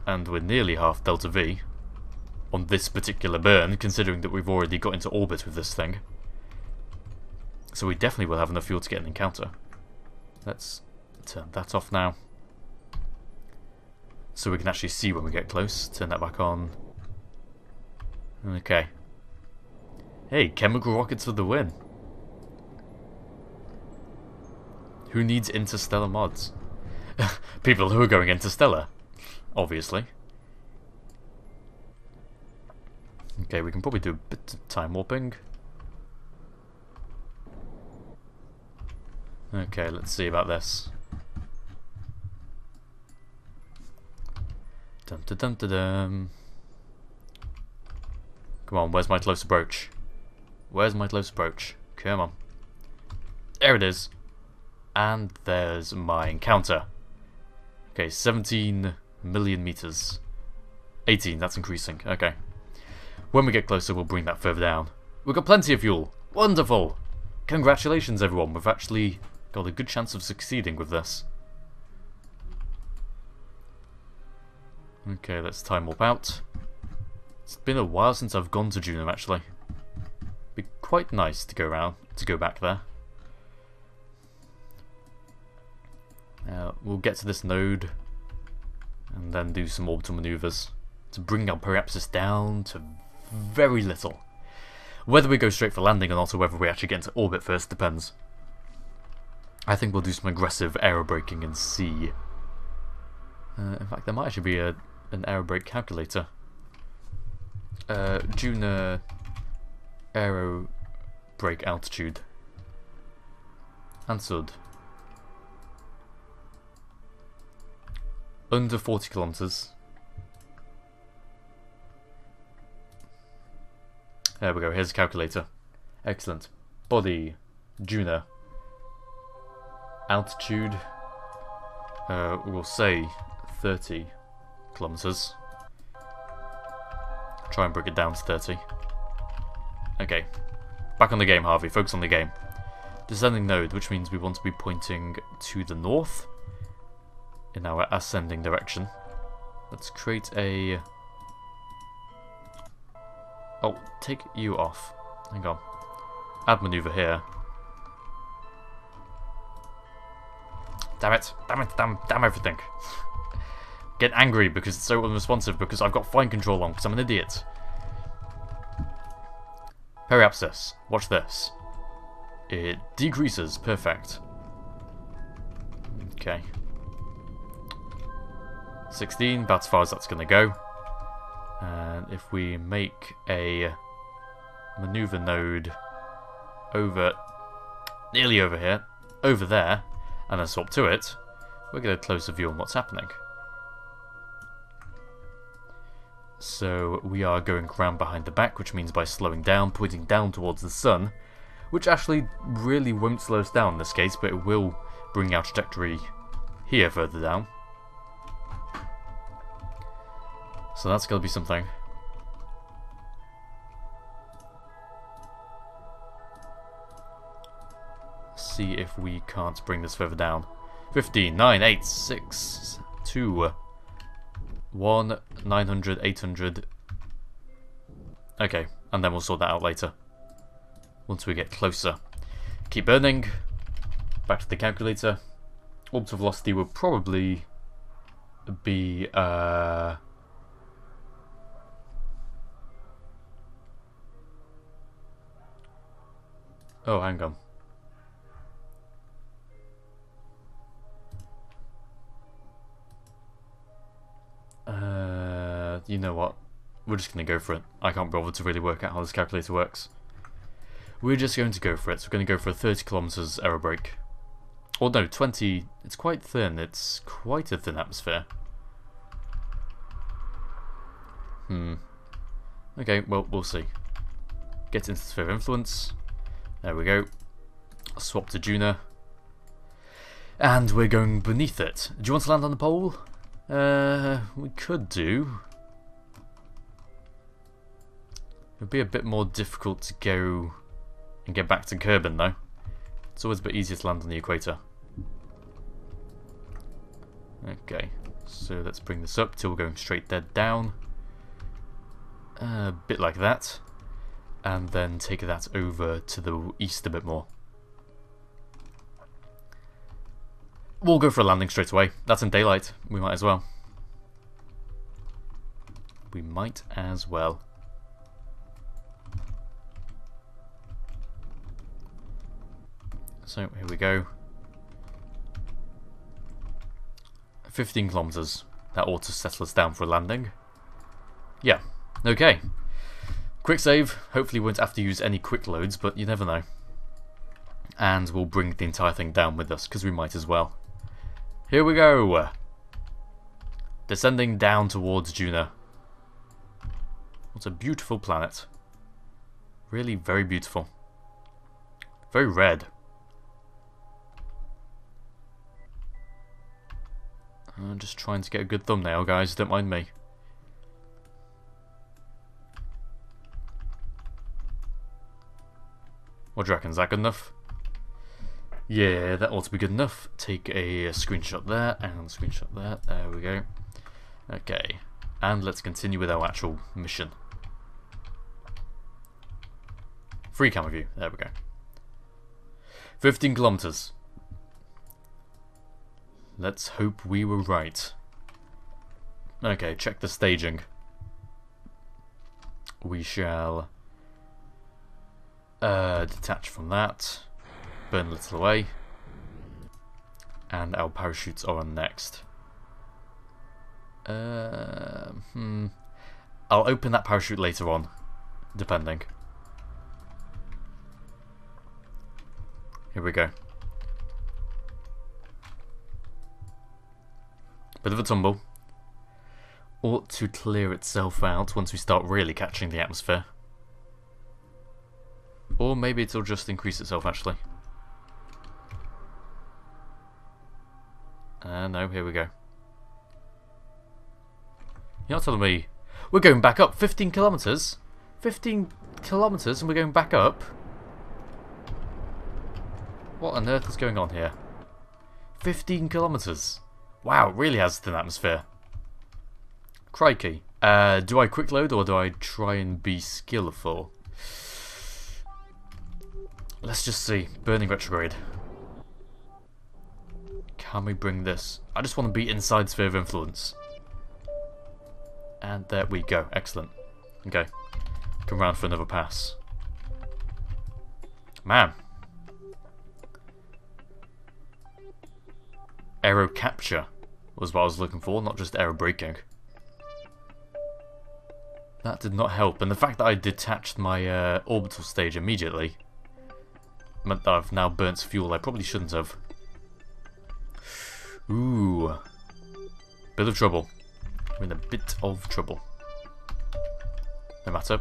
And we're nearly half Delta V. On this particular burn, considering that we've already got into orbit with this thing. So we definitely will have enough fuel to get an encounter. Let's turn that off now. So we can actually see when we get close. Turn that back on. Okay. Hey, chemical rockets for the win. Who needs interstellar mods? People who are going interstellar, obviously. Okay, we can probably do a bit of time warping. Okay, let's see about this. Dum da dum da dum. Come on, where's my close approach? Where's my close approach? Come on. There it is. And there's my encounter. Okay, 17 million meters. 18, that's increasing. Okay. When we get closer, we'll bring that further down. We've got plenty of fuel. Wonderful! Congratulations, everyone. We've actually got a good chance of succeeding with this. Okay, let's time warp out. It's been a while since I've gone to Juna, actually. Be quite nice to go back there. We'll get to this node and then do some orbital maneuvers to bring our periapsis down to very little. Whether we go straight for landing or not, or whether we actually get into orbit first, depends. I think we'll do some aggressive aerobraking and see. In fact, there might actually be an aerobrake calculator. Juna aerobrake altitude. Answered. Under 40 kilometers. There we go, here's a calculator. Excellent. Body, Juna. Altitude, we'll say 30 kilometers. Try and break it down to 30. Okay. Back on the game, Harvey. Focus on the game. descending node, which means we want to be pointing to the north in our ascending direction. Let's create a... Oh, take you off. Hang on. Add maneuver here. Damn it. Damn everything. Get angry because it's so unresponsive because I've got fine control on because I'm an idiot. Periapsis. Watch this. It decreases. Perfect. Okay. 16, about as far as that's going to go. And if we make a maneuver node over, nearly over here, over there, and then swap to it, we'll get a closer view on what's happening. So we are going round behind the back, which means by slowing down, pointing down towards the sun, which actually really won't slow us down in this case, but it will bring our trajectory here further down. So that's going to be something. See if we can't bring this further down. 15, 9, 8, 6, 2, 1, 900, 800. Okay, and then we'll sort that out later. Once we get closer. Keep burning. Back to the calculator. Orbital velocity will probably be... Oh, hang on. You know what? We're just going to go for it. I can't bother to really work out how this calculator works. We're just going to go for it. So we're going to go for a 30 kilometers error break. Or no, 20. It's quite thin. It's quite a thin atmosphere. Okay, well, we'll see. Get into sphere of influence. There we go. Swap to Juna. And we're going beneath it. Do you want to land on the pole? We could do. It would be a bit more difficult to go and get back to Kerbin, though. It's always a bit easier to land on the equator. Okay, so let's bring this up till we're going straight dead down. A bit like that. And then take that over to the east a bit more. We'll go for a landing straight away. That's in daylight. We might as well. We might as well. So, here we go. 15 kilometers. That ought to settle us down for a landing. Yeah. Okay. Quick save. Hopefully we won't have to use any quick loads, but you never know. And we'll bring the entire thing down with us, because we might as well. Here we go. Descending down towards Juna. What a beautiful planet. Really very beautiful. Very red. I'm just trying to get a good thumbnail, guys. Don't mind me. What do you reckon? Is that good enough? Yeah, that ought to be good enough. Take a screenshot there and screenshot there. There we go. Okay. And let's continue with our actual mission. Free camera view. There we go. 15 kilometers. Let's hope we were right. Okay, check the staging. We shall detach from that, burn a little away, and our parachutes are on next. I'll open that parachute later on, depending. Here we go. Bit of a tumble. Ought to clear itself out once we start really catching the atmosphere. Or maybe it'll just increase itself actually. No, here we go. You're not telling me we're going back up 15 kilometers? 15 kilometers and we're going back up? What on earth is going on here? 15 kilometers. Wow, it really has thin atmosphere. Crikey. Do I quick load or do I try and be skillful? Let's just see. Burning retrograde. Can we bring this? I just want to be inside sphere of influence. And there we go. Excellent. Okay. Come round for another pass. Man. Aero capture was what I was looking for, not just aero braking. That did not help, and the fact that I detached my orbital stage immediately meant that I've now burnt fuel I probably shouldn't have. Ooh. Bit of trouble. We're in a bit of trouble. No matter.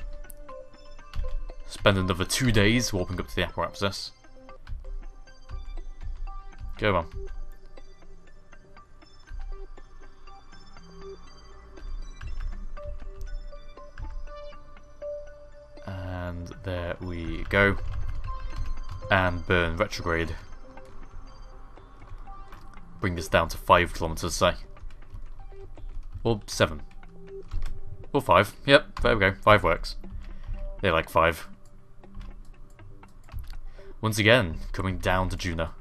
Spend another 2 days warping up to the apparatus. Go on. And there we go. And burn retrograde. Bring this down to 5 kilometers, say. Or 7. Or 5. Yep, there we go. 5 works. They like 5. Once again, coming down to Juna.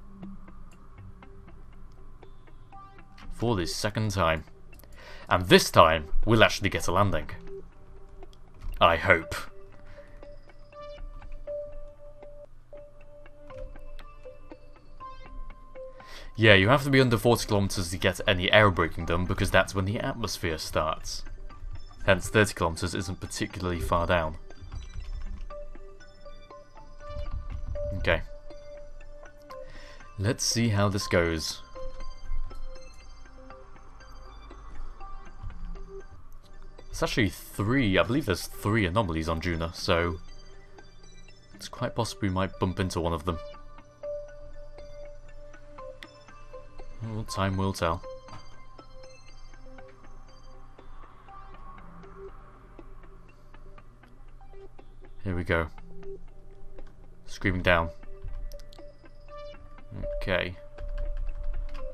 For the second time. And this time, we'll actually get a landing. I hope. Yeah, you have to be under 40 kilometers to get any aerobraking done, because that's when the atmosphere starts. Hence, 30 kilometers isn't particularly far down. Okay. Let's see how this goes. It's actually 3, I believe there's 3 anomalies on Juna, so it's quite possible we might bump into one of them. Well, time will tell. Here we go. Screaming down. Okay.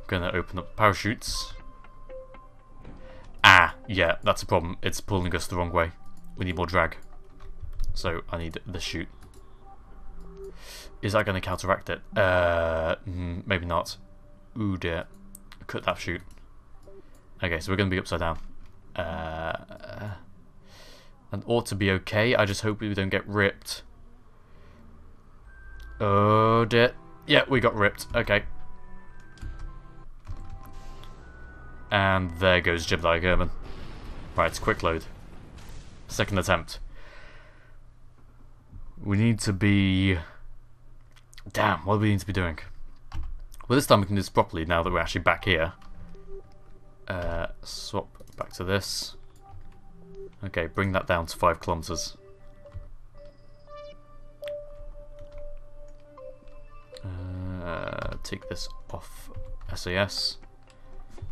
Gonna open up parachutes. Ah, yeah, that's a problem. It's pulling us the wrong way. We need more drag. So I need the chute. Is that going to counteract it? Maybe not. Ooh dear. Cut that chute. Okay, so we're going to be upside down. And ought to be okay. I just hope we don't get ripped. Oh dear. Yeah, we got ripped. Okay. And there goes Jibdi Kerbin. Right, quick load. Second attempt. We need to be... Damn, what do we need to be doing? Well, this time we can do this properly now that we're actually back here. Swap back to this. Okay, bring that down to 5 kilometers. Take this off SAS.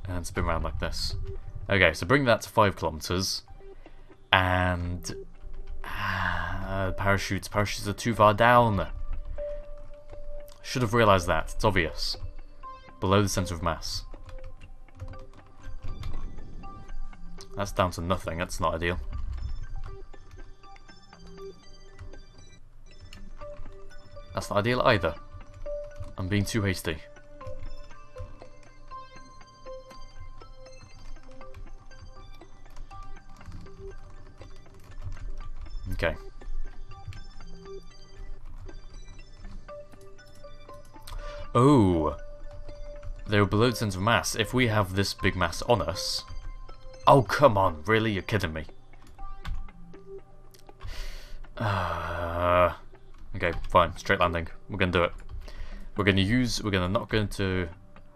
And spin around like this. Okay, so bring that to 5 kilometers. And... parachutes. Parachutes are too far down. Should have realised that. It's obvious. Below the centre of mass. That's down to nothing. That's not ideal. That's not ideal either. I'm being too hasty. Okay. Oh! They were below the centre of mass. If we have this big mass on us... Oh, come on. Really? You're kidding me. Okay, fine. Straight landing. We're going to do it.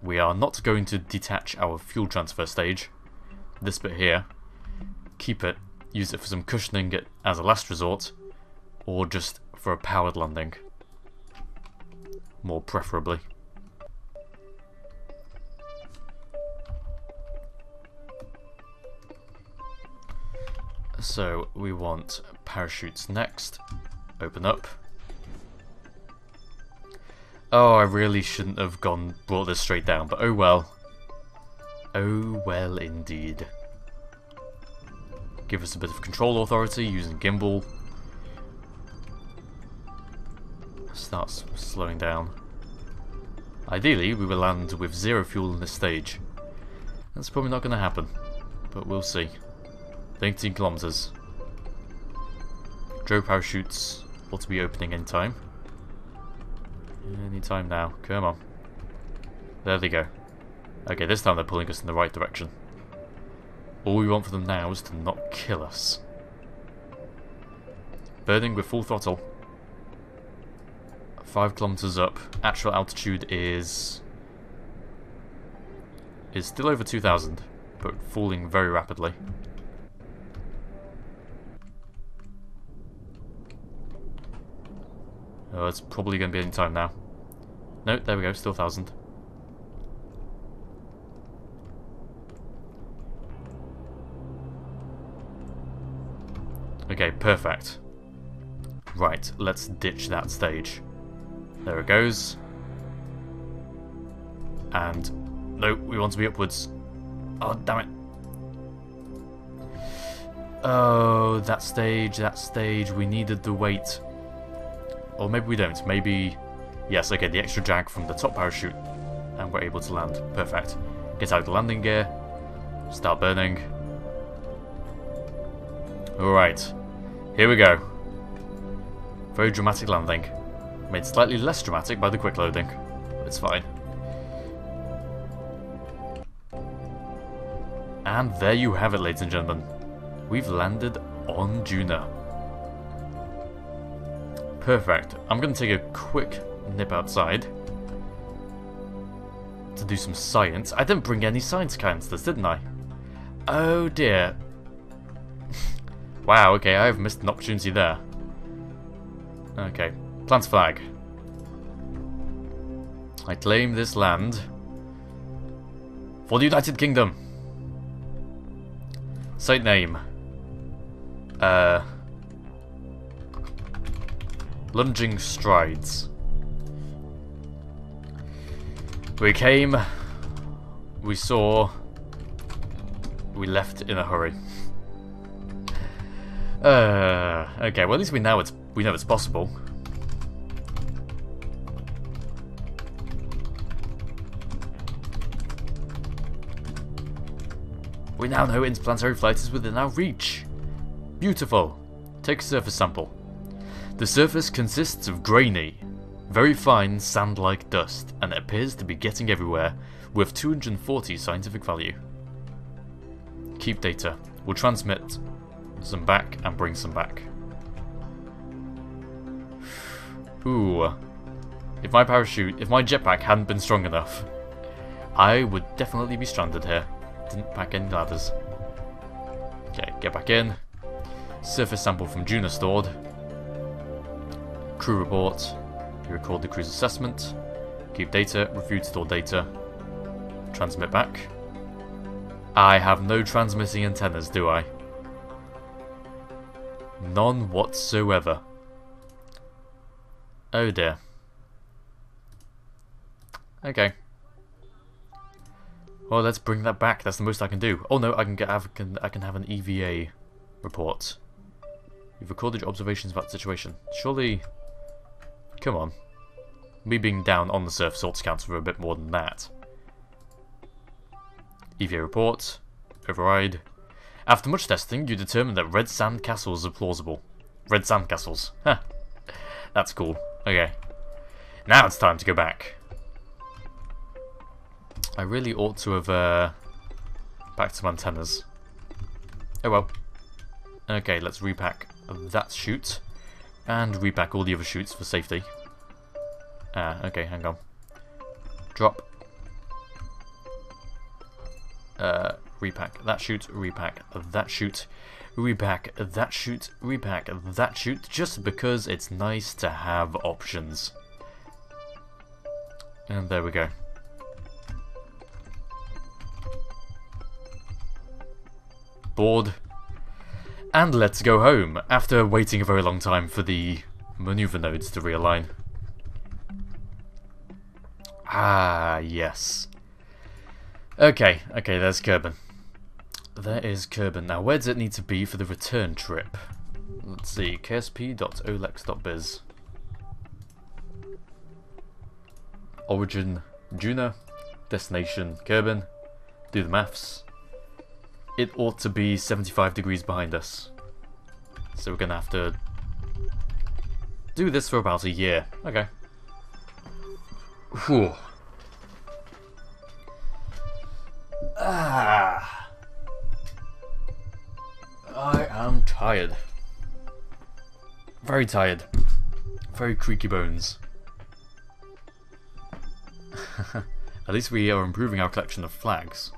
We are not going to detach our fuel transfer stage. This bit here. Keep it. Use it for some cushioning as a last resort. Or just for a powered landing. More preferably. So we want parachutes next. Open up. Oh, I really shouldn't have brought this straight down, but oh well. Oh well indeed. Give us a bit of control authority using gimbal. Starts slowing down. Ideally, we will land with 0 fuel in this stage. That's probably not going to happen, but we'll see. 19 kilometers. Drow parachutes ought to be opening in time. Any time now. Come on. There they go. Okay, this time they're pulling us in the right direction. All we want for them now is to not kill us. Burning with full throttle. 5 kilometers up. Actual altitude is still over 2,000, but falling very rapidly. Oh, it's probably going to be any time now. No, there we go, still 1,000. Okay, perfect. Right, let's ditch that stage. There it goes. And no, we want to be upwards. Oh, damn it. Oh, that stage, we needed the weight. Or maybe we don't, maybe... Yes, okay, the extra drag from the top parachute, and we're able to land. Perfect. Get out of the landing gear. Start burning. Alright, here we go. Very dramatic landing. Made slightly less dramatic by the quick loading. It's fine. And there you have it, ladies and gentlemen. We've landed on Juna. Perfect. I'm going to take a quick nip outside to do some science. I didn't bring any science canisters, didn't I? Oh dear. Wow, okay, I have missed an opportunity there. Okay, plant flag. I claim this land for the United Kingdom. Site name. Lunging strides. We came, we saw, we left in a hurry. Okay, well at least we know it's possible. We now know interplanetary flight is within our reach. Beautiful. Take a surface sample. The surface consists of grainy, very fine sand-like dust, and it appears to be getting everywhere, with 240 scientific value. Keep data. We'll transmit some back and bring some back. Ooh. If my jetpack hadn't been strong enough, I would definitely be stranded here. Didn't pack any ladders. Okay, get back in. Surface sample from Juna stored. Crew report. You record the crew's assessment. Keep data. Review stored data. Transmit back. I have no transmitting antennas, do I? None whatsoever. Oh dear. Okay. Well, let's bring that back. That's the most I can do. Oh no, I can have an EVA report. You've recorded your observations about the situation. Surely, come on. Me being down on the surface ought to count for a bit more than that. EVA report. Override. After much testing, you determined that red sand castles are plausible. Red sand castles. Huh. That's cool. Okay. Now it's time to go back. I really ought to have packed some antennas. Oh well. Okay, let's repack that chute. And repack all the other chutes for safety. Okay, hang on. Drop. Repack that chute, repack that chute, repack that chute, repack that chute, just because it's nice to have options. And there we go. Board. And let's go home, after waiting a very long time for the maneuver nodes to realign. Ah, yes. Okay, there's Kerbin. There is Kerbin. Now, where does it need to be for the return trip? Let's see, ksp.olex.biz. Origin, Juna. Destination, Kerbin. Do the maths. It ought to be 75 degrees behind us. So we're going to have to do this for about a year. Okay. Whew. Ah. I am tired. Very tired. Very creaky bones. At least we are improving our collection of flags.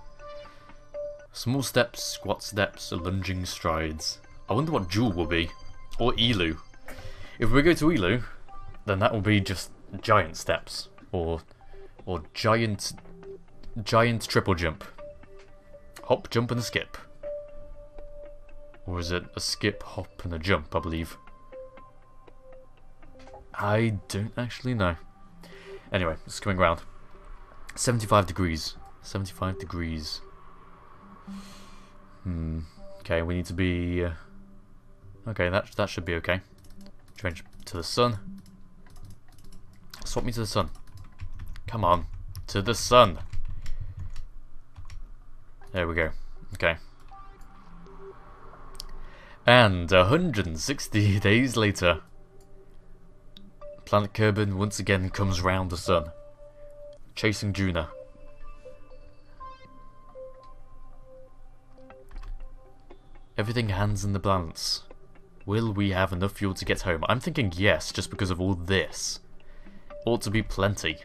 Small steps, squat steps, lunging strides. I wonder what Jewel will be. Or Elu. If we go to Elu, then that will be just giant steps. Or giant triple jump. Hop, jump and a skip. Or is it a skip, hop and a jump, I believe. I don't actually know. Anyway, it's coming round. 75 degrees. 75 degrees. Okay, we need to be... okay, that should be okay. Change to the sun. Swap me to the sun. Come on. To the sun. There we go. Okay. And 160 days later, Planet Kerbin once again comes round the sun, chasing Juna. Everything hands in the balance. Will we have enough fuel to get home? I'm thinking yes, just because of all this. Ought to be plenty.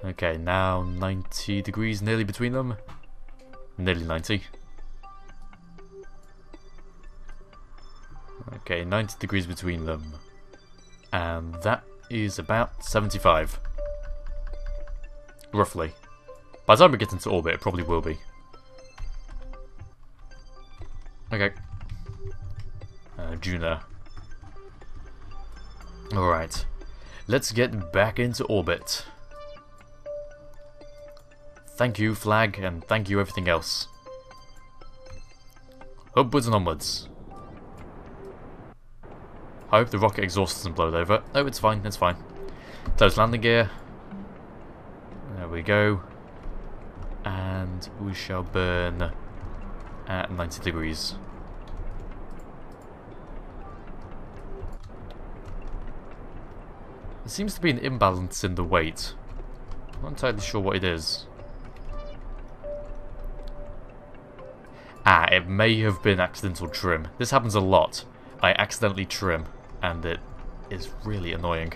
Okay, now 90 degrees nearly between them. Nearly 90. Okay, 90 degrees between them. And that is about 75. Roughly. By the time we get into orbit, it probably will be. Okay. Juna. Alright. Let's get back into orbit. Thank you, flag, and thank you, everything else. Upwards and onwards. I hope the rocket exhaust doesn't blow over. Oh, it's fine, it's fine. Close landing gear. There we go. And we shall burn at 90 degrees. There seems to be an imbalance in the weight. I'm not entirely sure what it is. Ah, it may have been accidental trim. This happens a lot. I accidentally trim, and it is really annoying.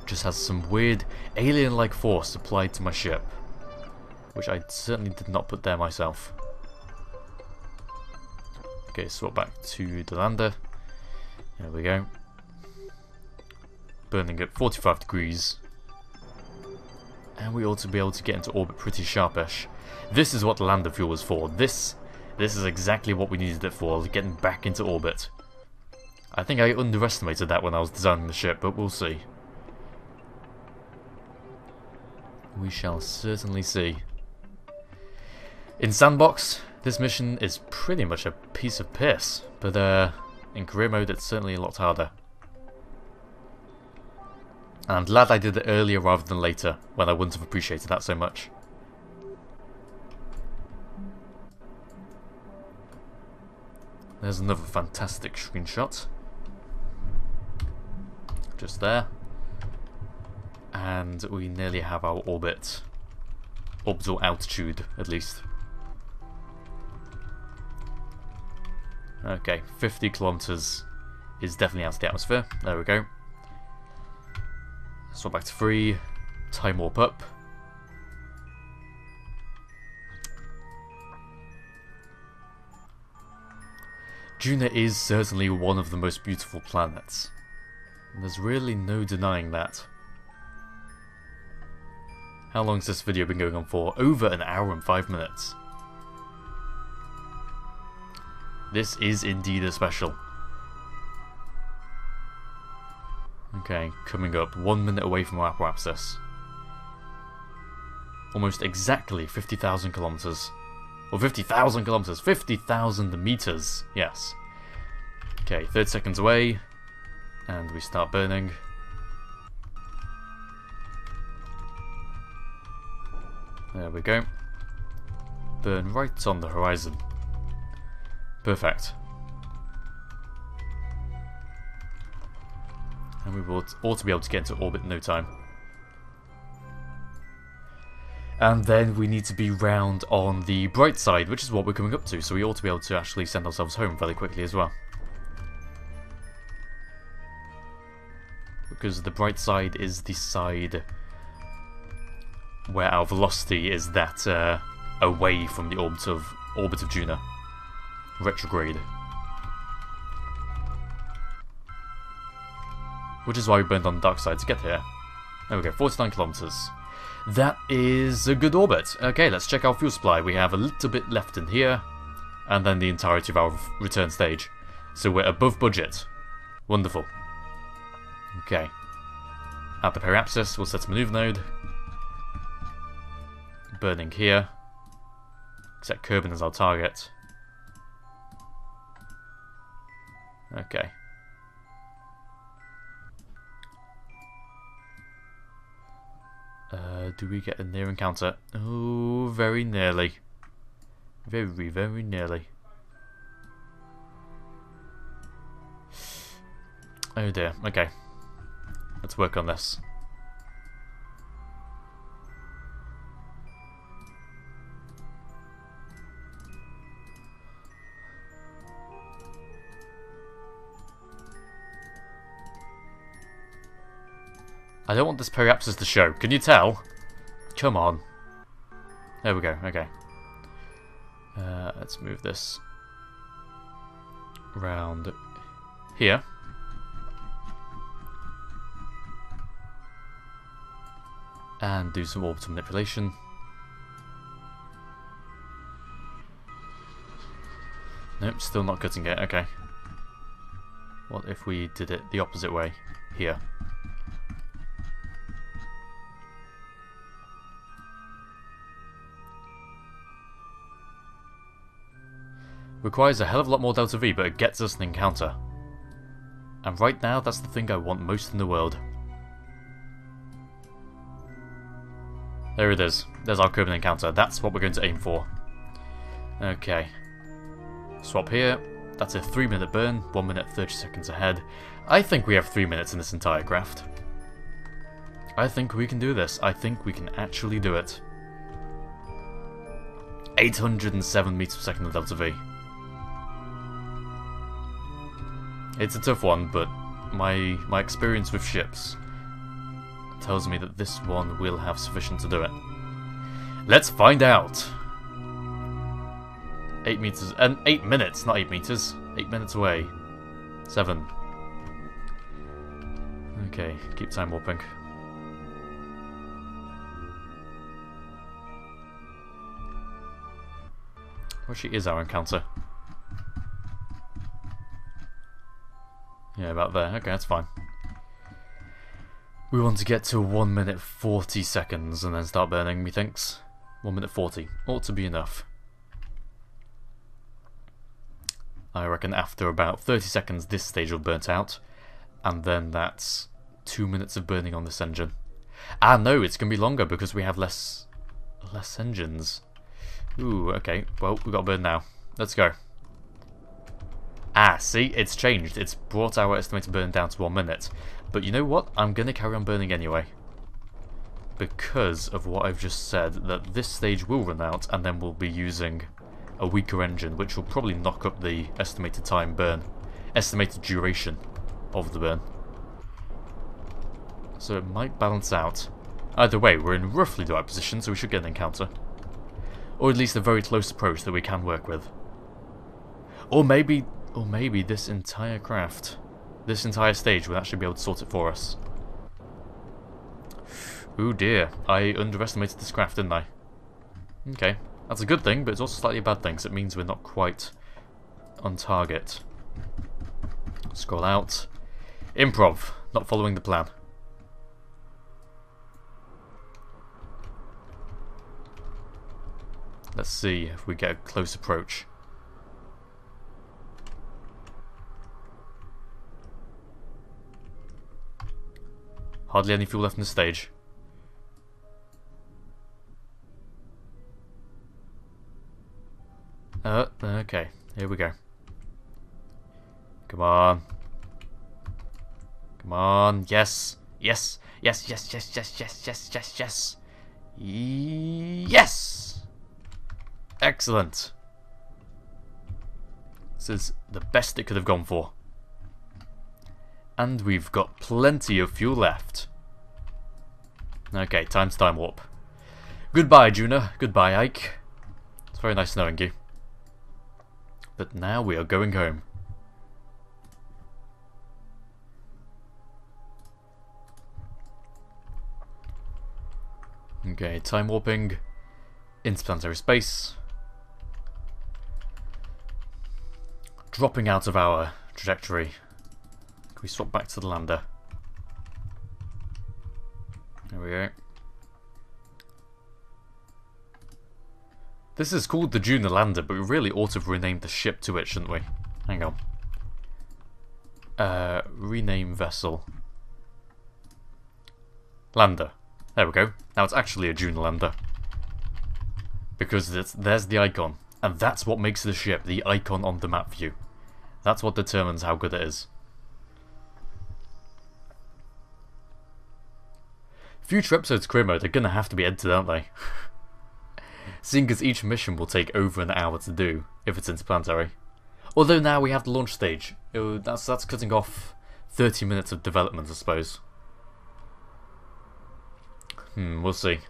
Just has some weird alien-like force applied to my ship, which I certainly did not put there myself. Okay, swap back to the lander. There we go. Burning at 45 degrees. And we ought to be able to get into orbit pretty sharpish. This is what the lander fuel was for. This is exactly what we needed it for, getting back into orbit. I think I underestimated that when I was designing the ship, but we'll see. We shall certainly see. In Sandbox, this mission is pretty much a piece of piss, but in career mode it's certainly a lot harder. And I'm glad I did it earlier rather than later, when I wouldn't have appreciated that so much. There's another fantastic screenshot. Just there. And we nearly have our orbit. Orbital altitude, at least. Okay, 50 kilometers is definitely out of the atmosphere. There we go. Swap back to 3. Time warp up. Juna is certainly one of the most beautiful planets. There's really no denying that. How long has this video been going on for? Over an hour and 5 minutes. This is indeed a special. Okay, coming up. 1 minute away from our apoapsis. Almost exactly 50,000 kilometers. Or 50,000 kilometers. 50,000 meters. Yes. Okay, 30 seconds away. And we start burning. There we go. Burn right on the horizon. Perfect. And we will ought to be able to get into orbit in no time. And then we need to be round on the bright side, which is what we're coming up to, so we ought to be able to actually send ourselves home fairly quickly as well. Because the bright side is the side where our velocity is that away from the orbit of Juna. Retrograde. Which is why we burned on the dark side to get here. There we go, 49 kilometers. That is a good orbit. Okay, let's check our fuel supply. We have a little bit left in here, and then the entirety of our return stage. So we're above budget. Wonderful. Okay. At the periapsis, we'll set a maneuver node. Burning here. Set Kerbin as our target. Okay. Do we get a near encounter? Oh, very nearly. Very, very nearly. Oh dear, okay. Let's work on this. I don't want this periapsis to show. Can you tell? Come on. There we go, okay. Let's move this round here. And do some orbital manipulation. Nope, still not cutting it, okay. What if we did it the opposite way? Here. Requires a hell of a lot more delta V, but it gets us an encounter. And right now, that's the thing I want most in the world. There it is. There's our Kerbin encounter. That's what we're going to aim for. Okay. Swap here. That's a 3-minute burn. 1 minute 30 seconds ahead. I think we have 3 minutes in this entire craft. I think we can do this. I think we can actually do it. 807 meters per second of delta V. It's a tough one, but my experience with ships tells me that this one will have sufficient to do it. Let's find out! 8 meters, and 8 minutes, not 8 meters. 8 minutes away. 7. Okay, keep time warping. Where she is our encounter? Yeah, about there. Okay, that's fine. We want to get to 1 minute 40 seconds and then start burning, methinks. 1 minute 40. Ought to be enough. I reckon after about 30 seconds this stage will burnt out. And then that's 2 minutes of burning on this engine. Ah no, it's going to be longer because we have less engines. Ooh, okay. Well, we've got to burn now. Let's go. Ah, see? It's changed. It's brought our estimated burn down to 1 minute. But you know what? I'm going to carry on burning anyway. Because of what I've just said, that this stage will run out, and then we'll be using a weaker engine, which will probably knock up the estimated time burn. Estimated duration of the burn. So it might balance out. Either way, we're in roughly the right position, so we should get an encounter. Or at least a very close approach that we can work with. Or maybe this entire craft, this entire stage will actually be able to sort it for us. Ooh dear, I underestimated this craft, didn't I? Okay, that's a good thing, but it's also slightly a bad thing, because it means we're not quite on target. Scroll out. Improv. Not following the plan. Let's see if we get a close approach. Hardly any fuel left in the stage. Okay, here we go. Come on. Come on, yes. Yes, yes, yes, yes, yes, yes, yes, yes, yes. Yes! Excellent. This is the best it could have gone for. And we've got plenty of fuel left. Okay, time warp. Goodbye, Juna. Goodbye, Ike. It's very nice knowing you. But now we are going home. Okay, time warping. Interplanetary space. Dropping out of our trajectory. Can we swap back to the lander? There we go. This is called the Juna lander, but we really ought to have renamed the ship to it, shouldn't we? Hang on. Rename vessel. Lander. There we go. Now it's actually a Juna lander. Because there's the icon. And that's what makes the ship, the icon on the map view. That's what determines how good it is. Future episodes of career mode are going to have to be edited, aren't they? Seeing as each mission will take over an hour to do, if it's interplanetary. Although now we have the launch stage. That's cutting off 30 minutes of development, I suppose. We'll see.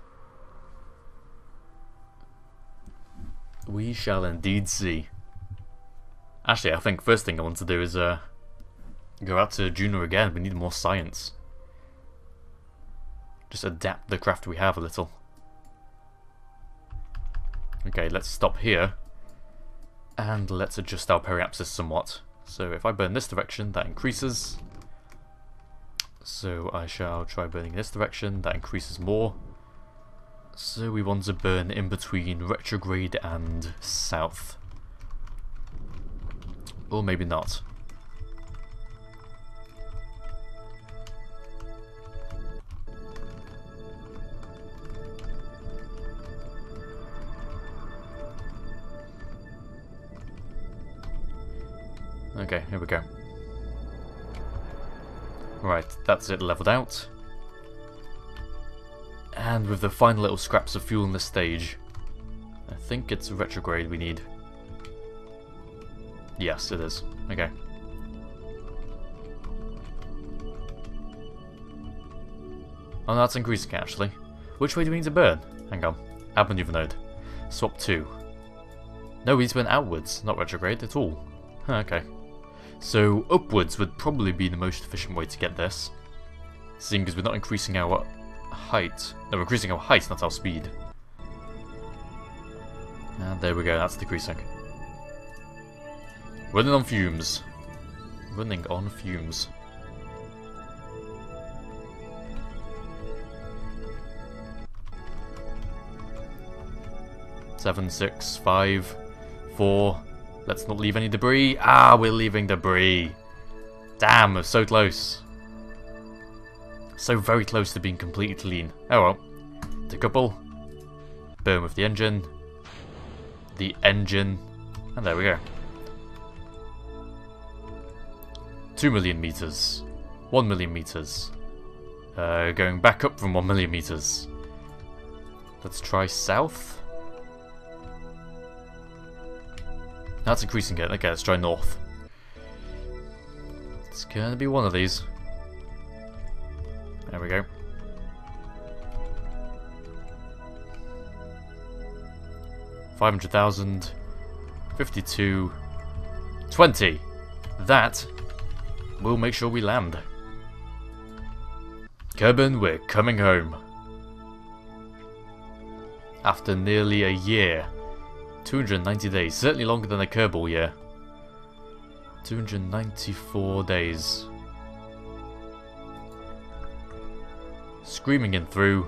We shall indeed see. Actually, I think first thing I want to do is go out to Juna again. We need more science. Just adapt the craft we have a little. Okay, let's stop here. And let's adjust our periapsis somewhat. So if I burn this direction, that increases. So I shall try burning this direction, that increases more. So we want to burn in between retrograde and south. Or maybe not. Okay, here we go. Right, that's it leveled out. And with the final little scraps of fuel in the stage, I think it's retrograde we need. Yes, it is. Okay. Oh, no, that's increasing actually. Which way do we need to burn? Hang on. Add maneuver node. Swap 2. No, we need to burn outwards, not retrograde at all. Okay. So upwards would probably be the most efficient way to get this. Seeing as we're not increasing our height. No, we're increasing our height, not our speed. And there we go, that's decreasing. Running on fumes. Running on fumes. Seven, 6, 5, 4. Let's not leave any debris. Ah, we're leaving debris. Damn, we're so close. So very close to being completely clean. Oh well. Decouple. Burn with the engine. The engine. And there we go. 2 million meters. 1 million meters. Going back up from 1 million meters. Let's try south. That's increasing it. Okay, let's try north. It's gonna be one of these. There we go. $500,000. 52. 20. That will make sure we land. Kerbin, we're coming home. After nearly a year. 290 days, certainly longer than a Kerbal year. 294 days. Screaming in through.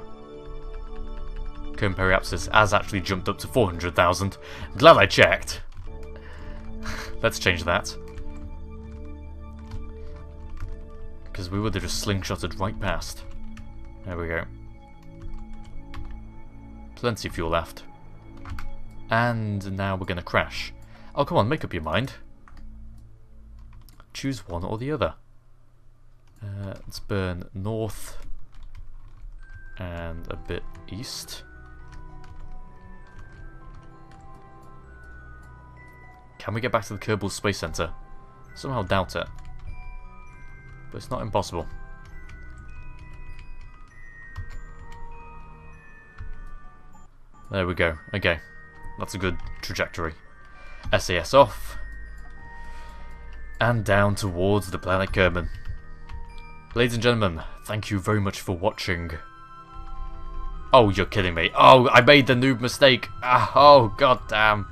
Kerbin Periapsis has actually jumped up to 400,000. Glad I checked. Let's change that. Because we would have just slingshotted right past. There we go. Plenty of fuel left. And now we're going to crash. Oh, come on, make up your mind. Choose one or the other. Let's burn north and a bit east. Can we get back to the Kerbal Space Center? Somehow doubt it. But it's not impossible. There we go. Okay. That's a good trajectory. SAS off. And down towards the planet Kerbin. Ladies and gentlemen, thank you very much for watching. Oh, you're kidding me. Oh, I made the noob mistake. Oh, goddamn.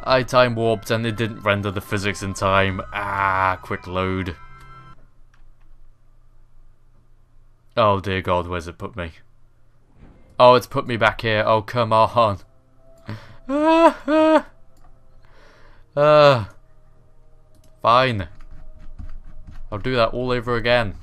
I time warped and it didn't render the physics in time. Quick load. Oh dear God, where's it put me? Oh, it's put me back here. Oh, come on. Fine. I'll do that all over again.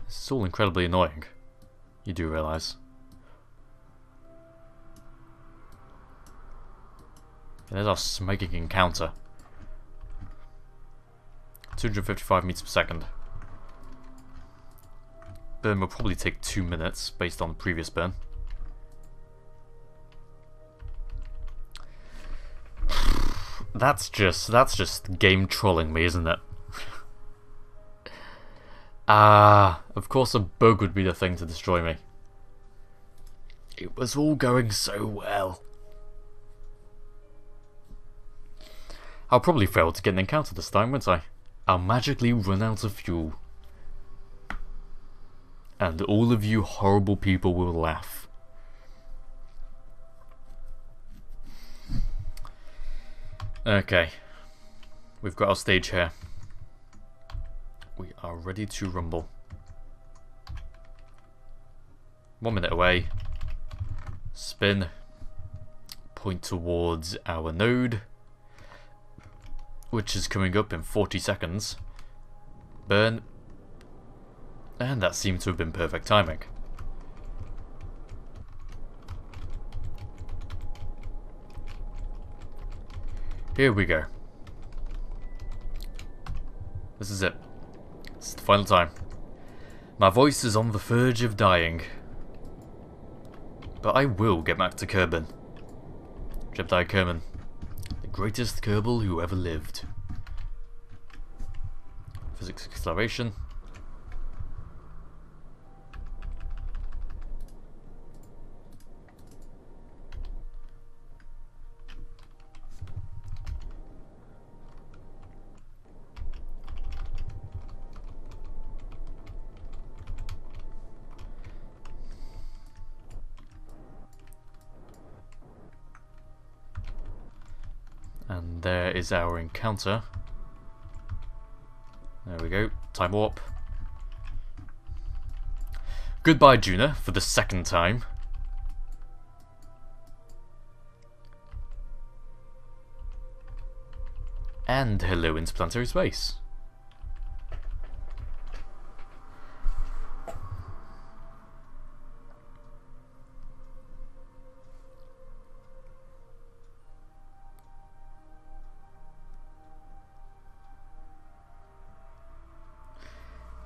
It's all incredibly annoying. You do realise. There's our smoking encounter. 255 meters per second. Burn will probably take 2 minutes based on the previous burn. That's just game trolling me, isn't it? Of course a bug would be the thing to destroy me. It was all going so well. I'll probably fail to get an encounter this time, won't I? I'll magically run out of fuel. And all of you horrible people will laugh. Okay. We've got our stage here. We are ready to rumble. 1 minute away. Spin. Point towards our node, which is coming up in 40 seconds. Burn. And that seemed to have been perfect timing. Here we go. This is it. It's the final time. My voice is on the verge of dying. But I will get back to Kerbin. Jedi Kerbin. The greatest Kerbal who ever lived. Physics acceleration. And there is our encounter. There we go. Time warp. Goodbye, Juna, for the second time. And hello, interplanetary space.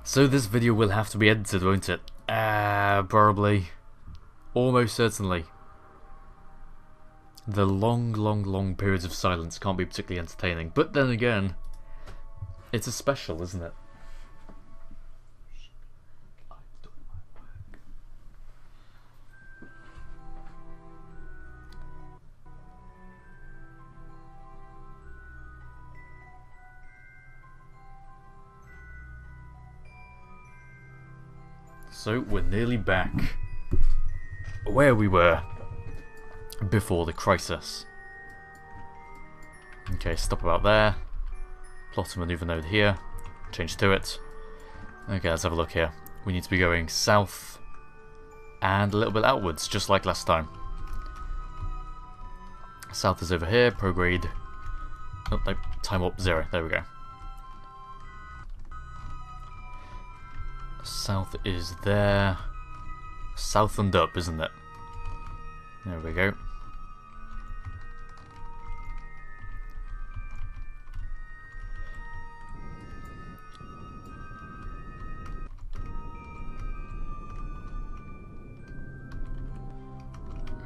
So this video will have to be edited, won't it? Probably. Almost certainly. The long periods of silence can't be particularly entertaining. But then again, it's a special, isn't it? So we're nearly back where we were before the crisis. Okay, stop about there. Plot a maneuver node here. Change to it. Okay, let's have a look here. We need to be going south and a little bit outwards, just like last time. South is over here, prograde. Oh, no, time warp 0. There we go. South is there. South and up, isn't it? There we go.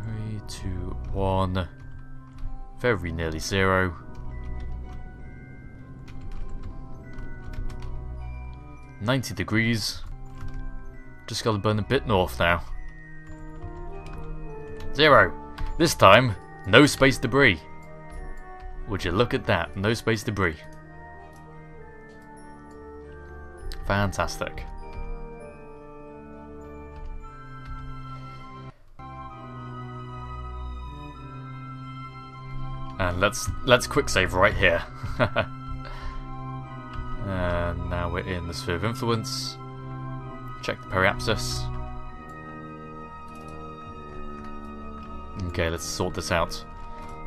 Three, two, one. Very nearly 0. $90. Just gotta burn a bit north now. 0. This time, no space debris. Would you look at that? No space debris. Fantastic. And let's quick save right here. And now we're in the sphere of influence. Check the periapsis. Okay, let's sort this out.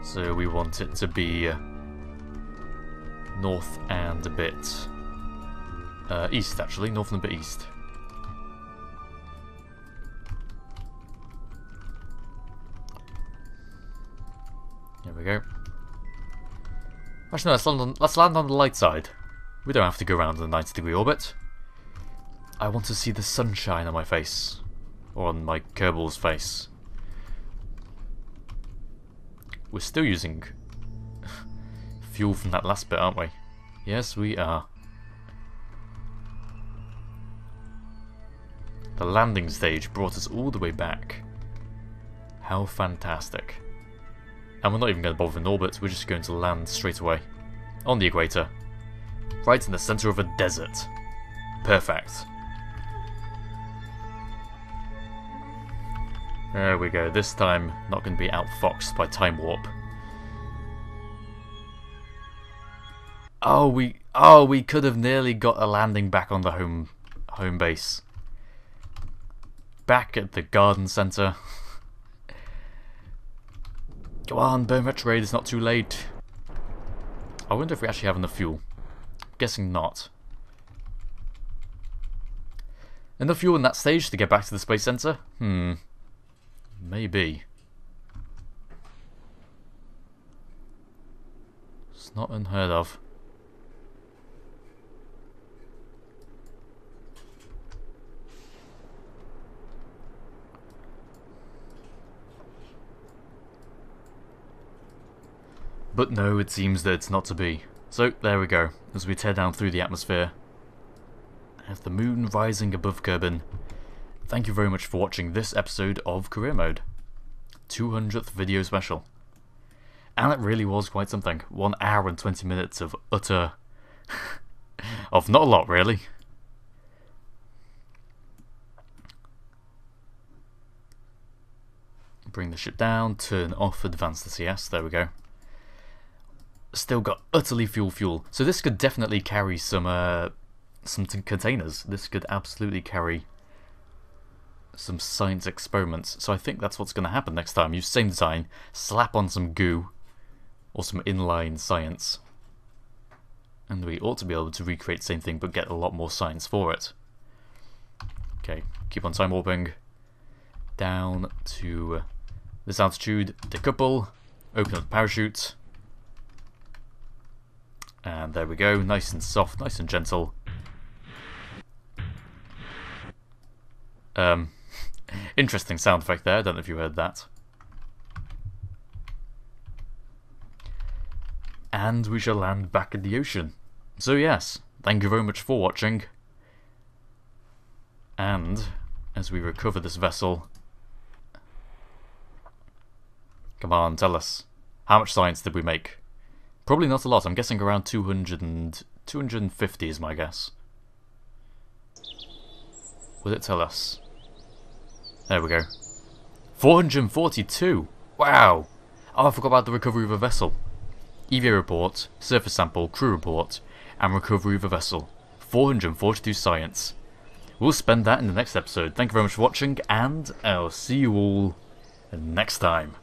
So we want it to be north and a bit east, actually. North and a bit east. There we go. Actually, no, let's land on the light side. We don't have to go around in a 90-degree orbit. I want to see the sunshine on my face. Or on my Kerbal's face. We're still using fuel from that last bit, aren't we? Yes, we are. The landing stage brought us all the way back. How fantastic. And we're not even going to bother in orbit, we're just going to land straight away. On the equator. Right in the centre of a desert. Perfect. There we go, this time not going to be outfoxed by time warp. Oh, we could have nearly got a landing back on the home base. Back at the garden centre. Go on, burn retrograde, it's not too late. I wonder if we actually have enough fuel. Guessing not. Enough fuel in that stage to get back to the space center? Maybe. It's not unheard of. But no, it seems that it's not to be. So, there we go, as we tear down through the atmosphere. As the moon rising above Kerbin. Thank you very much for watching this episode of Career Mode. 200th video special. And it really was quite something. 1 hour and 20 minutes of utter... of not a lot, really. Bring the ship down, turn off advanced CS, there we go. Still got utterly fuel. So this could definitely carry some containers. This could absolutely carry some science experiments. So I think that's what's going to happen next time. Use same design, slap on some goo or some inline science, and we ought to be able to recreate the same thing but get a lot more science for it. Okay, keep on time warping down to this altitude, decouple, open up the parachute. And there we go, nice and soft, nice and gentle. Interesting sound effect there, I don't know if you heard that. And we shall land back in the ocean. So yes, thank you very much for watching. And, as we recover this vessel... Come on, tell us. How much science did we make? Probably not a lot. I'm guessing around 250 is my guess. What did it tell us? There we go. 442! Wow! Oh, I forgot about the recovery of a vessel. EVA report, surface sample, crew report, and recovery of a vessel. 442 science. We'll spend that in the next episode. Thank you very much for watching, and I'll see you all next time.